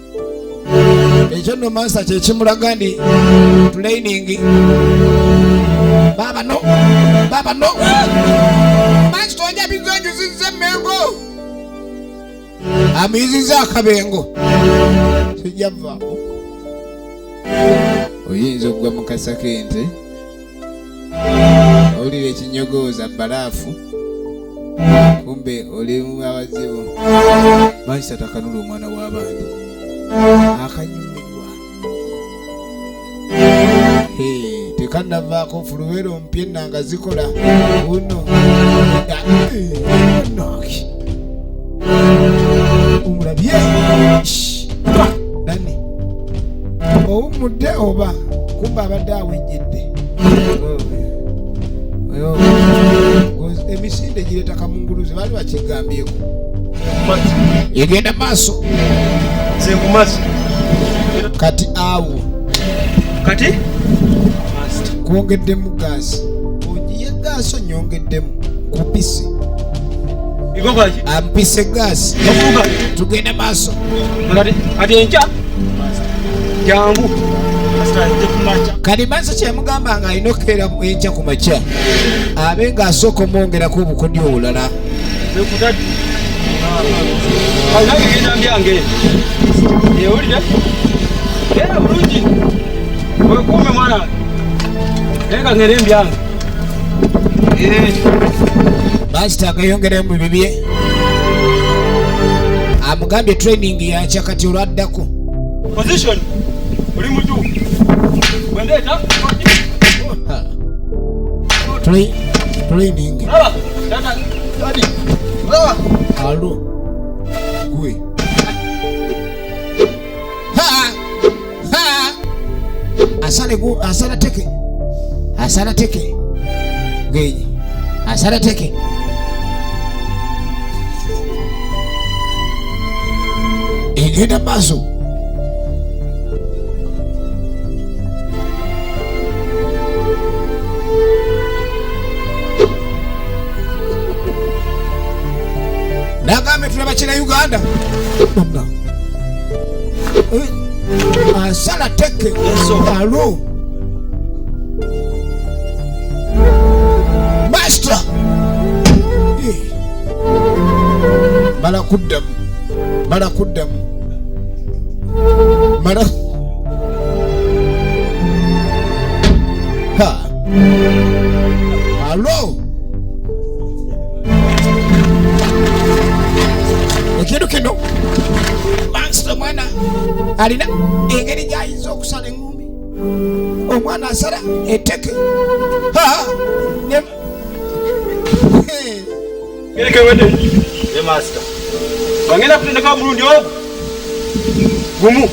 ekyo nno mansa kyekimulaga ndi training baba no mansi toja bigonjuzizza emmengo amuyizizza akabengo sijjavaako oyinza okugwa mu kasa k'ente owulira ekinyogooza balaafu kumbe oli mu abazibu mansa takanula omwana w'abandi akanyumirwa tekanavaako fuluwero mpye nanga zikola uno noki omulabye nani owumudde oba kumba abadde awejjedde emisinde gireeta kamunguluze baali bakigambyeko egenda maaso nze nkumaze kati awo kati kwongeddemu gaasi ogiye gaasi onyongeddemu kupisi igogaki ampise gaasi okuvuga tugenda maaso kati enkya jangu asitadde kumaca kati maaso kyemugamba nga alina okukeera enkya ku makya abe ng'asooka omwongerako obukodyo obulala zekutadde nange genda mbyange ewulire era bulungi wekuume mwana wange naye nga ngere mbyange baasitanga yongeremu bibye amugambye training yakya kati olwaddako position oli mutu wendeeta training laba tata dadi laba alo gwe asala teke genyi asala teke egenda maaso nagambe tulaba kina Uganda asala teke alo master mala kuddamu mala ha alo ekintu kino master mwana alina engeri gyayinza okusala engumi omwana asala eteke gerekewedde ye master bangenda kutendeka omulundi ogwo gumu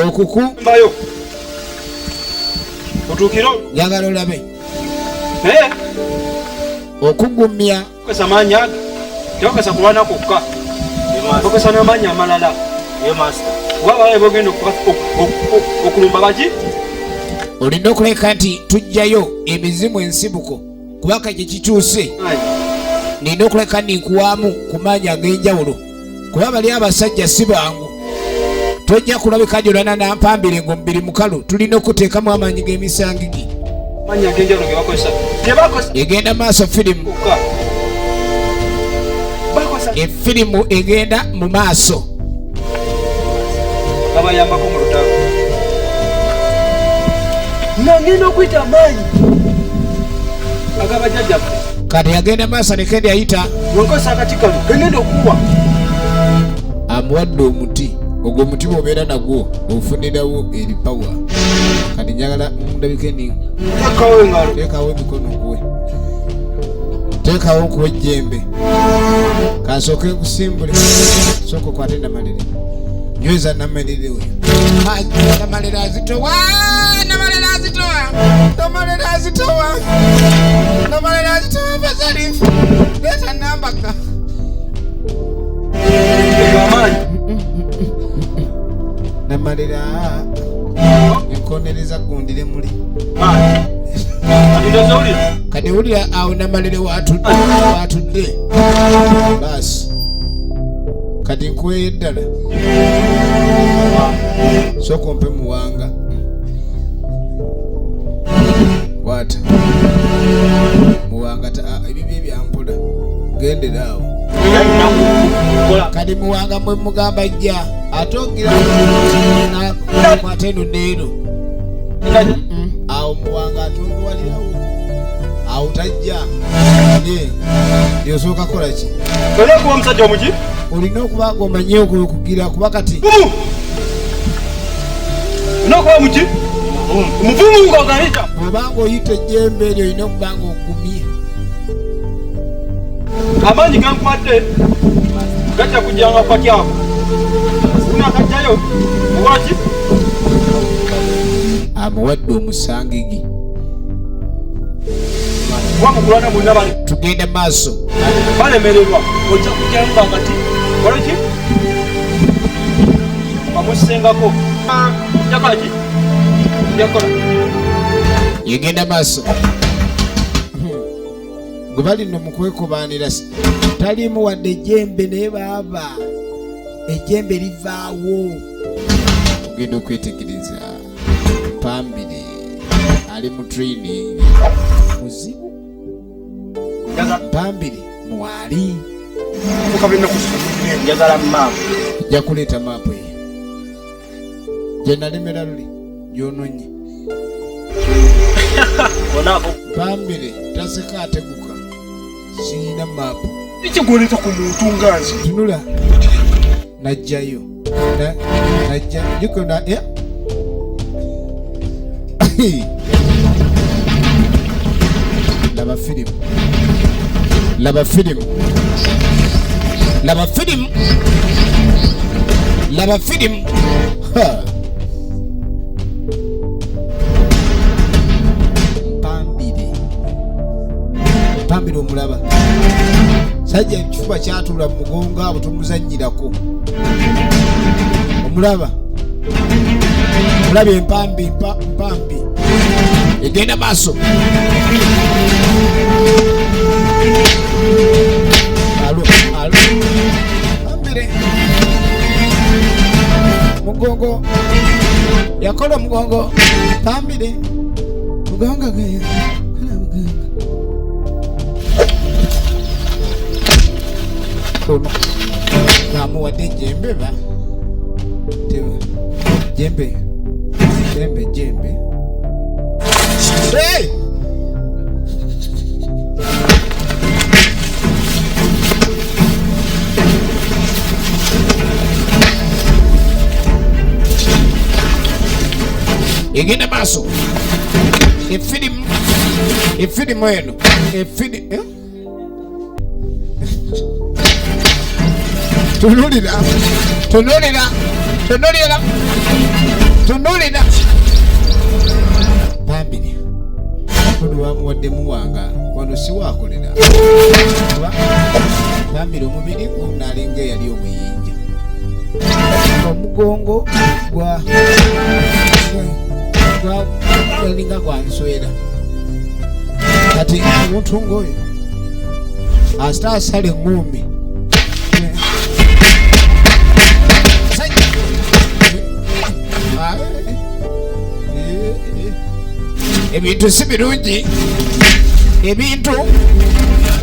okuku mbayo otuukire njagala olabe naye okugumya okesa maanyi ago teokesa kulwana kwokka okesa n'amaanyi amalala ye master wabaye bogenda okulumba baki olina okuleka nti tujjayo emizimu ensibuko kubaka kye kikyuse nina okuleka ninkuwaamu ku maanyi ag'enjawulo kuba bali abasajja si bangu tojja kulabika gyolana nampambire ng'omubiri mukalu tulina okuteekamu amaanyi g'emisangigi amaanyi ag'enjawulo ge bakozesa tebakosa egenda maaso firimu efirimu egenda mu maaso gabayambako mu lutalo nangenda okwyita amaanyi agabajjajjaffe kati yagenda maaso nekendi ayita wenkozesa akati kano kengenda okuwa amuwadde omuti ogwo omuti bwobeera nagwo ofunirawo eri pawa kati njagala ndabike ni tekawo engalo teekawo emikono kuwe teekawo nkuwa ejjembe kansooke nkusimbule sooka okwate namalire nyweza namalire oyo namalire azitowa bazalifu leeta nambaka amaanyi namalira enkonereza gundire muli kati wulira awo namalire watudde basi kati nkuweyo eddala sooka ompe muwanga kwata muwanga ebibyo ebyampola gendera awo kati muwanga mwe mugamba jja ate ogira kwata eno neeno awo muwanga atunduwalirawo awo tajja yosooka kola ki olina okuba omusajja omuki olina okuba ng'omanyi okugira kuba kati olina okuba muki omuvumu ng'ogalita obanga oyita ejjembe eryo olina okuba ng'ogumye amaanyi gankwadde gajja kujjanga kwatyako unakajjayo okolaki amuwadde omusangigi kuba mukulwana bonna tugende maaso balemererwa ojja kujjanga kati kolaki bamusengako jakola ki jakola yegenda maaso gwe bali nno mu kwekubaanira talimu wadde ejjembe naye baaba ejjembe livaawo ogenda okwetegereza mpambire ali mu training muzibu mpambire mwali njagala maapu ojja kuleeta maapu eyo gye nalemera luli gyononye mpambire taseka ateguka siina maapu ekigoleta ku muntu nga nze tunula najjayo najja jukona laba firimu laba firimu laba firimu laba firimu mpambire omulaba sajja ekifuba kyatula mu mugongo abo tumuzannyirako omulaba omulaba empambi egenda maaso mpambire mugongo yakola omugongo mpambire muganga geyo namuwadde ejjembe ba jembe egenda maaso efirimu eno tunulira pambire ono wamuwaddemu wanga wano siwakolera pambire omubiri gunalinga eyali omuyinja omugongo gwalinga gwanswera kati omuntu ngaoyo asita asala eŋŋumbi ebintu si birungi ebintu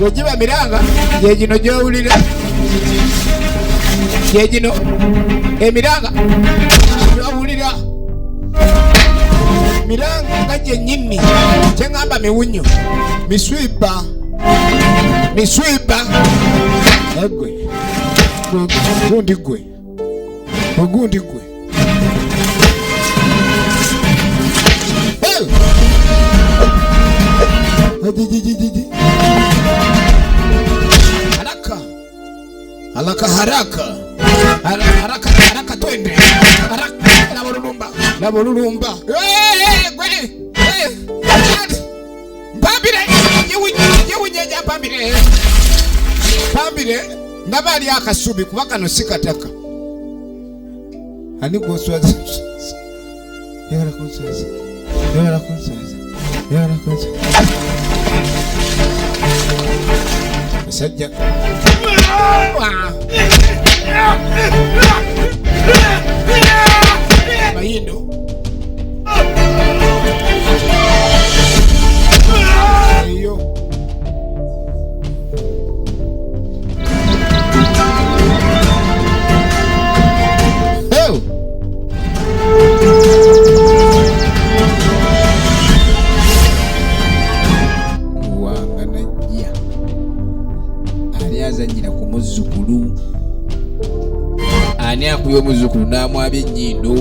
wegiba miranga gyegino gyowulira gyegino emiranga gyowulira miranga gyennyini kyeŋŋamba miwunyo miswiba egwe gundi gwe ogundi gwe haraka twende laba olulumba mpambire yewunyeja mpambire ndaba ali akasubi kuba kano si kataka ani goswaza yala kunswaza sajja mayindo iyo ani akuye omuzukulu n'amwabya ennyindo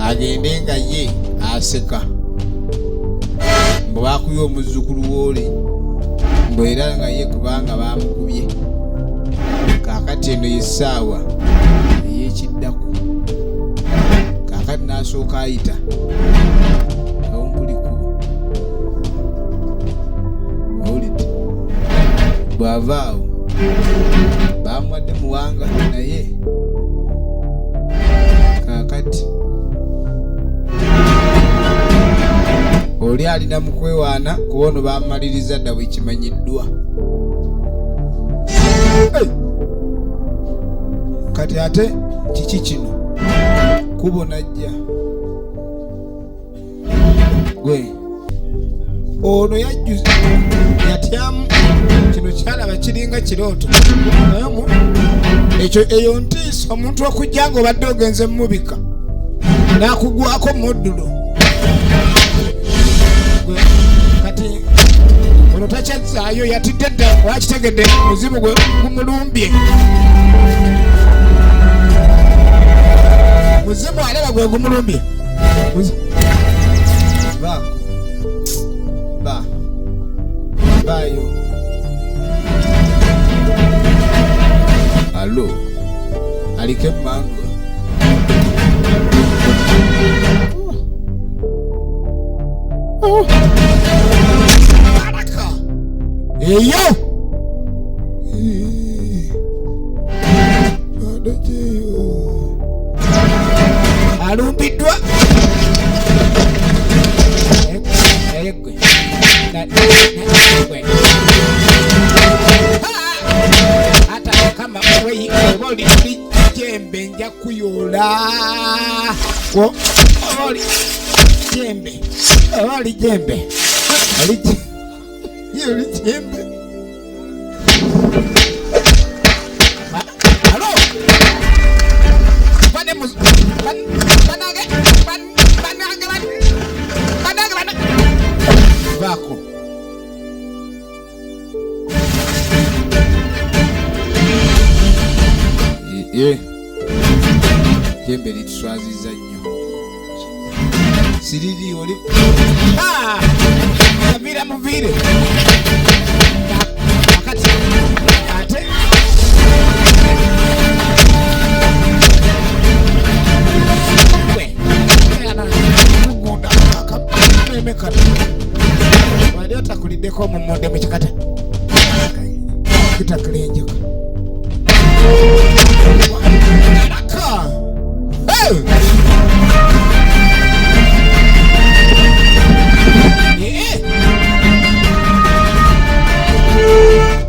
agende nga ye aseka bwe bakuye omuzukulu woole mbwera nga ye kubanga bamukubye kaakati eno yessaawa ey'ekiddaku kaakati n'asooka ayita kawumbuli kubo bw'avaawo bamuwadde muwanga naye kaakati oli alina mu kwewaana kuba ono bamumaliriza dda bwe kimanyiddwa. Kati ate kiki kino kubo najja gwe ono yajjuza yatyamu kino kyalaba kiringa kirooto ekyo eyo ntiisa omuntu okujja nga obadde ogenze mumubika n'akugwako muddulo kati ono takyazzaayo yatidde dda wakitegedde muzibu gwe gumulumbye muzibu alaba gwe gumulumbye bayo alo aliko emmandwa eyo alumbiddwa hata kama oli jembe nja kuyola oli jembe oli jembe oli jembe alo bane mus banage bako jembe lituswaziza nnyo siriri oli avira muvire akati ate mugunda akamemekata wali otakuliddeko mummonde mukikata kitakulenjeka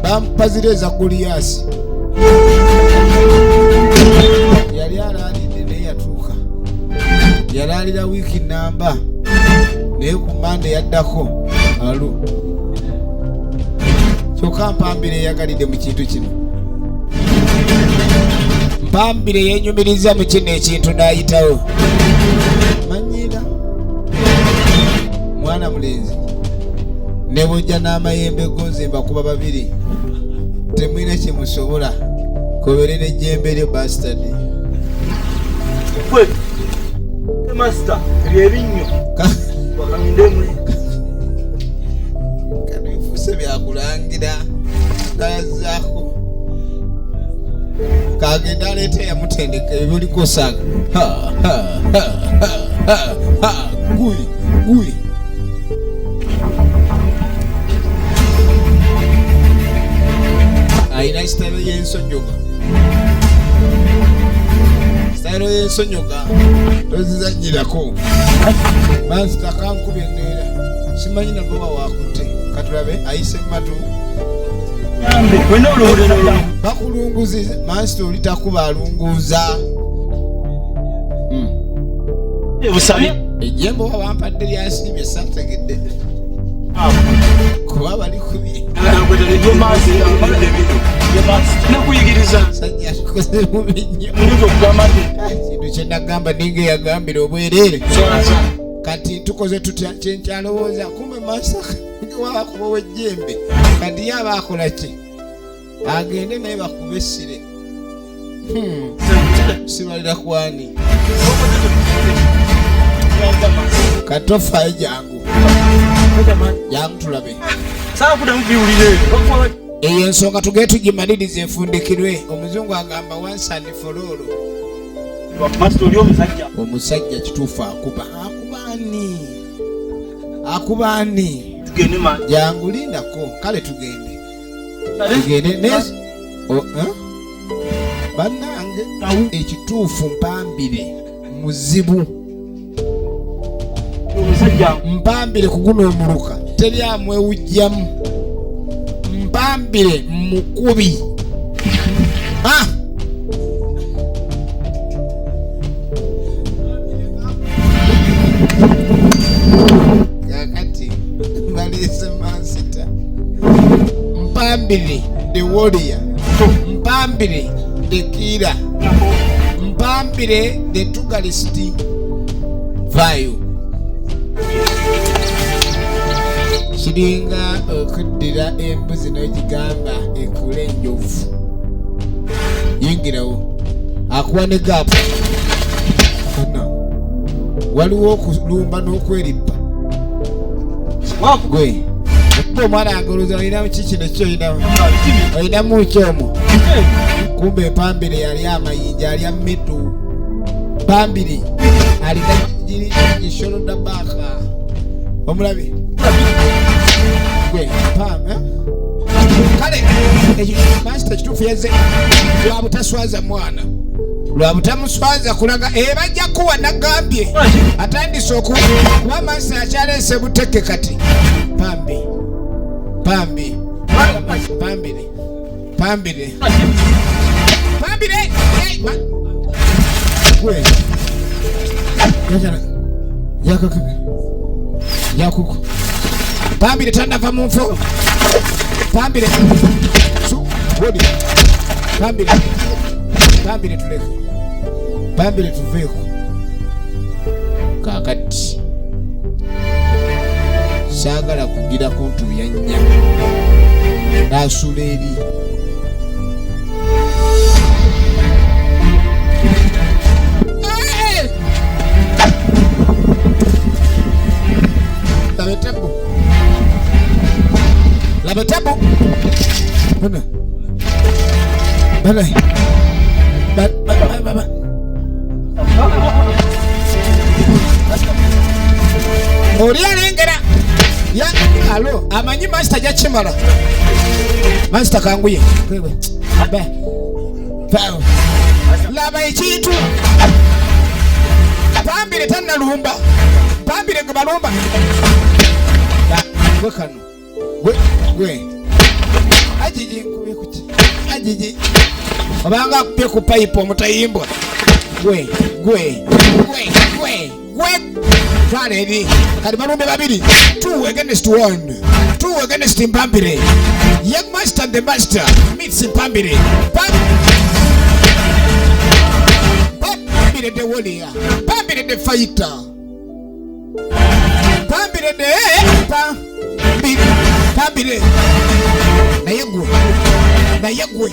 bampazireza Goliasi yali alaalidde naye yatuuka yalaalira wiiki namba naye ku mande yaddako alo kyokka mpambire eyagalidde mu kintu kino mpambire yenyumiriza mu kino ekintu n'ayitawo manyira mwana mulenzi ne bw'ojja n'amayembe gonze mbakuba babiri temwina kye musobola kobere n'ejjembe lyo bastard gwe master ebyebinnyo wakamindemwe kanifuse byakulangira gazaako kagenda aleeta yamutendeka ebyolikosaaga guli ayina sitayiro y'ensonyoga sitayiro y'ensonyoga tozizanyirako mansita kankuba enneera simanyi nagoba wakutte katulabe ayise matu bakulunguziza mansita oli takuba alunguza ejjembe oba bampadde lyasiibye sategedde kuba balikubye sajja atukoze mubi nnyo kintu kyenagamba ninga eyagambira obwereere kati tukoze tutya kyenkyalowooza kumbe masaka wakuba ow'ejjembe kati ye aba akola ki agende naye bakube essire sibalira kwani katofaayo jangu tulabe eyo ensonga tugee tugimaliriza efundikirwe. Omuzungu agamba once and for all. Omusajja kituufu akuba ani jangu lindako kale tugende bannange ekituufu mpambire muzibu mpambire kuguno omuluka teri amwewujjamu mpambire mukubi kakati balese mansita mpambire the warrior mpambire the killer mpambire the tugalist vayo kiringa okuddira embuzi n'ogigamba ekula enjovu yingirawo akuwa ne gaapu kona waliwo okulumba n'okwerippa gwe okuba omwana agoloza olinamu kikino kyoyinamu olinamu kyomo kumbe empambire yali amayinja alya mmetu pambire alina gisholoda baaka omulabi gwe kale masita kituufu yazze lwabutaswaza mwana lwabutamuswaza kulaga bajja kuwa nagambye atandise okuba masita akyaleese buteke kati pambire gwe yakuko pambire tanava mu nfo pambire tuleke pambire tuveeko kakati saagala kugira kuntu yanya nasula eri labetabu oli alengera alo amanyi masita jakimala masita kanguye laba ekintu pambire tannalumba pambire gwe balumba gwe kano gwe ajiji nkubye kuki ajiji obanga akupye ku payipu omutayimbwa gwe twala eri kati balumbe babiri 2 against 1 2 against mpambire young master the master meets mpambire pambire the warrior pambire the fighter pambire the pambire naye gwe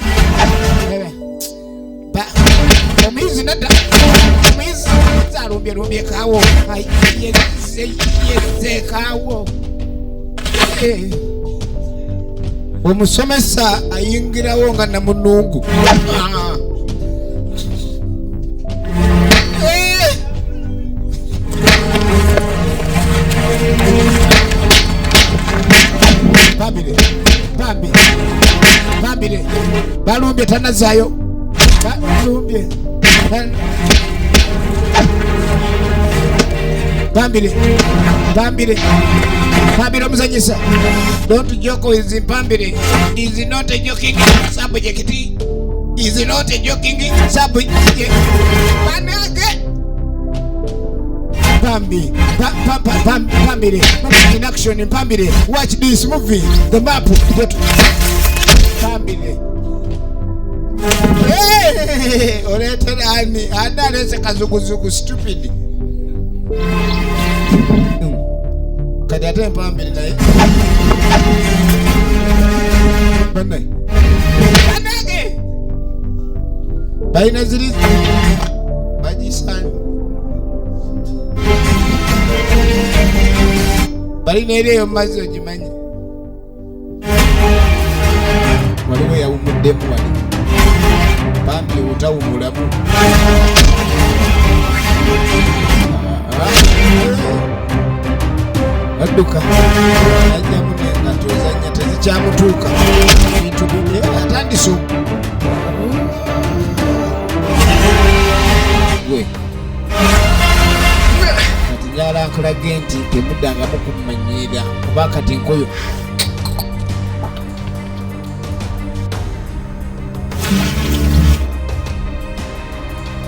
omuyizi nadda omuyizi zalumbye kaawo yeze kaawo omusomesa ayingirawo nga namunungu pambire balumbye tanazayo balumbye pambire omuzanyisa don't joke with pambire is not a joking subject is not a joking subject banage pambire in action pambire watch this movie the map pambire oleterani adalese kazuguzugu stupid kati ate empambire naye banage balina ziri bajisani balina ereyo mumazi ogimanyi waliwo yawumuddemu wali pambire wutawumulamu adduka ajjamu nengato zanya tezikyamutuuka tubine atandise gwe kati nyala akulage nti temuddangamu kummanyiira kuba kati nkoyo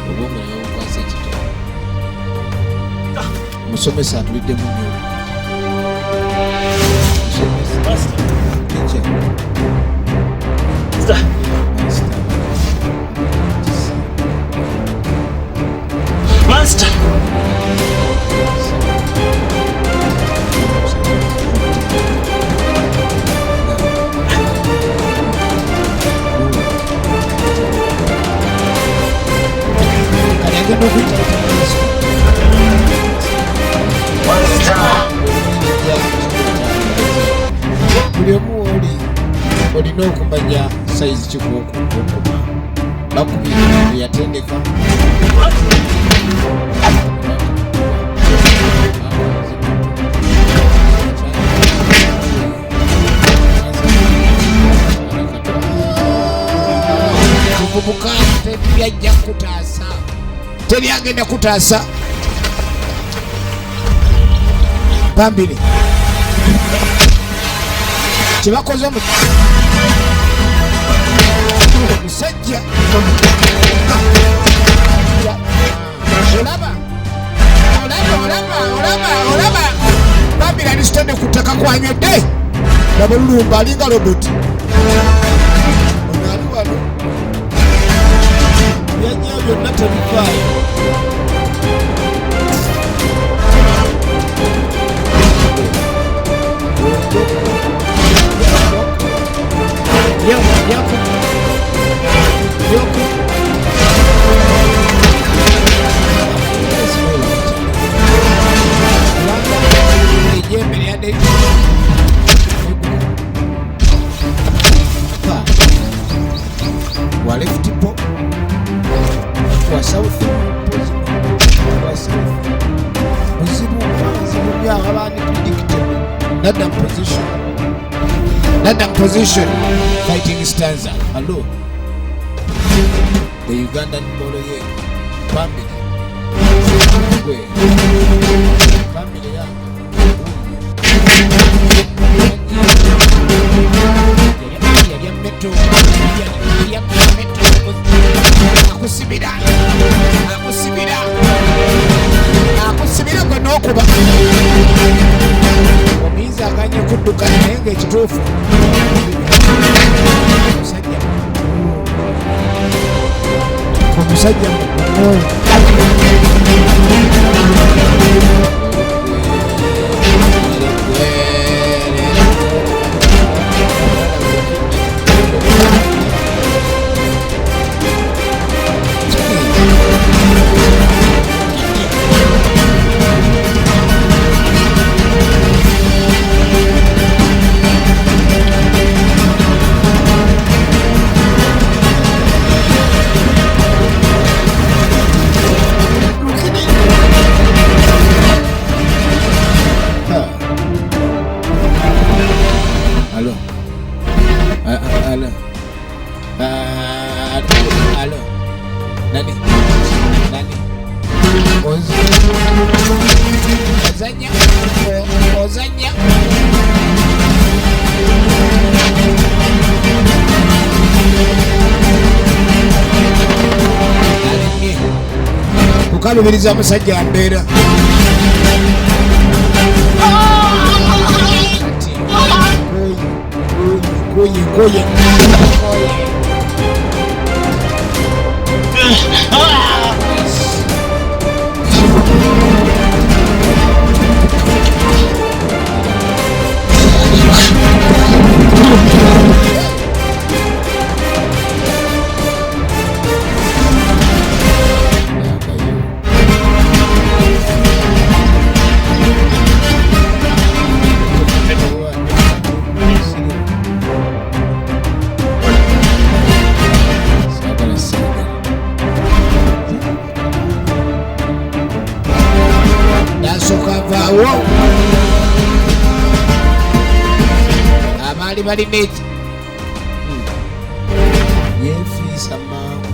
oba omulayo okwasa ekitabo musomesa atulidde mu nyo Master. buli omu olina okumanya sayizi kikokuma bakubiri yatendeka omuvubuka tebyajja kutaasa teryagenda kutaasa bambire kyebakoze musajja olaba bambire alisitode ku ttaka kwanywedde laba olulumba alinga roboti ono ali wano byajjayo byonna tebivaayo wa left po wa south muzibu byagabani predictable Nadam position fighting stanza hello the Ugandan boloye family family ya akusibira gwe n'okuba omuyizi aganye kudduka naye ng'ekituufu omusajja mukono ozanya kukalubiriza omusajja mbeera koye abaali balina eki wesa mangu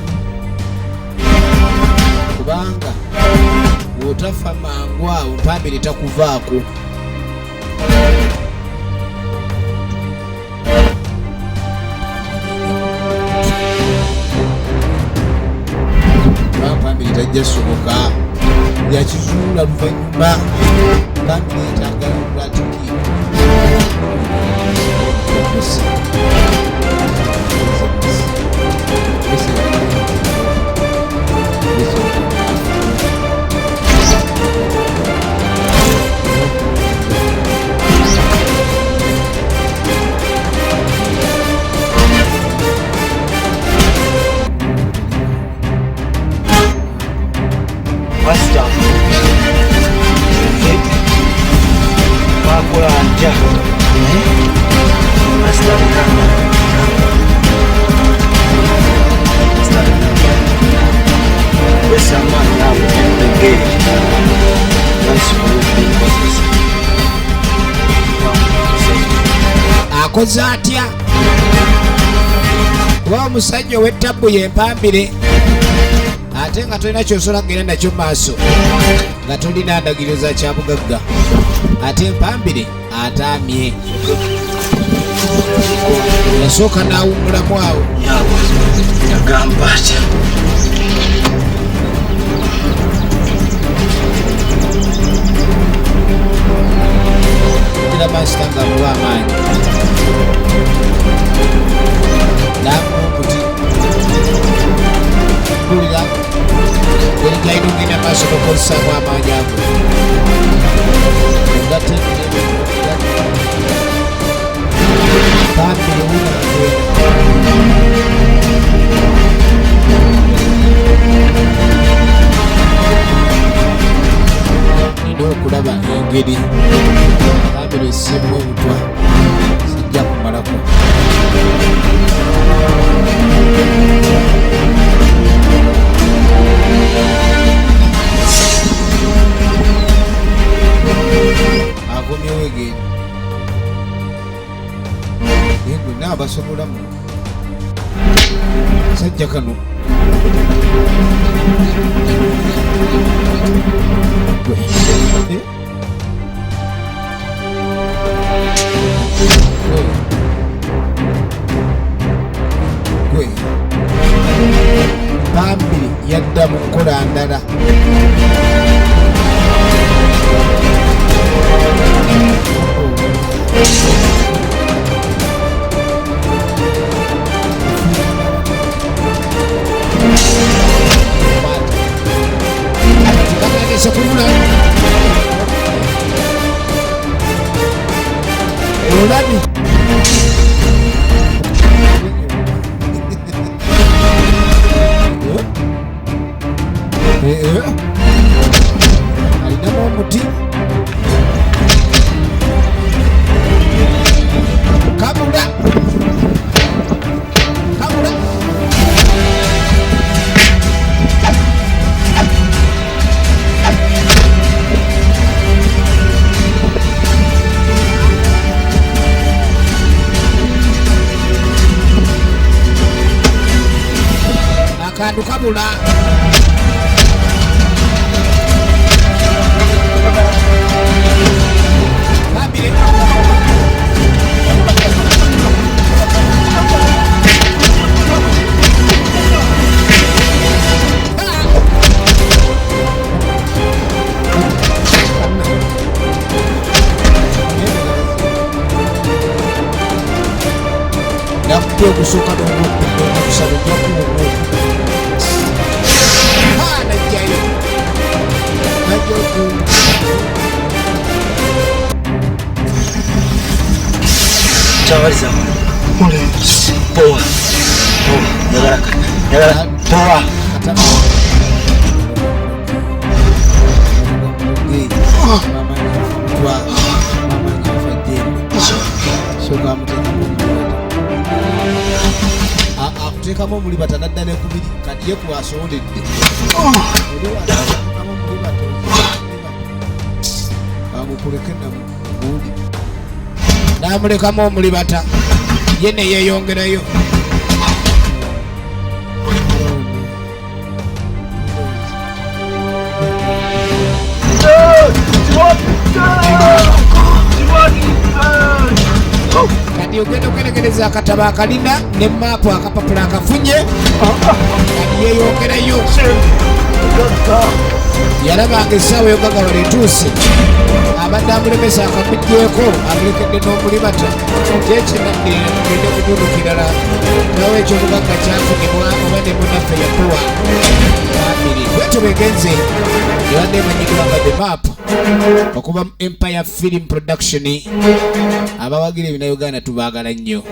kubanga bw'otafa mangu awo mpambire takuvaako. Mpambire tajja soboka yakizuula luvannyuma mpambire etagala lwatikiira. Akoze atya kuba omusajja ow'ettabu y'empambire ate nga tolina kyosobola kugenda nakyo maaso nga tolina ndagiro za kyabugagga ate empambire ataamye yasooka n'awummulamu awo yagamba atya masita nga muwa amaanyi namuti mpulira erigaina ogenda maaso nokozesaamu amaanyi ago pambire nina okulaba engeri pambire esimu obutwa sijja kumalako. Akomyewo egeni yengo naabasobolamu sajja kano gwe pambiri yadda mu nkola ndala. Olabi alinamu omuti kabula kabula akantu kabula kabire nakutya okusooka n'okusaba ojjakuwogo najjayo najjaku kyawaliza poa yagala poa akuteekamu omulibata nadda nekubiri kati ye kwasondedde amukuleke namuuli namulekamu omulibata ye neyeyongerayo ogenda okweregereza akatabo akalina ne maapu akapapula akafunye yeyongerayo yalabanga essaawa yogaga waleetuuse abadde amulemesa akamugyeko amulekedde n'omulimata kyekinadde kutundu kirala nawe ekyobugagga kyafunibwa oba ne munaffe yakuwa abiri bwetyo begenze ebadde emanyikibwanga the map okuva mu Empire Film Production abawagira ebina Uganda tubaagala nnyo.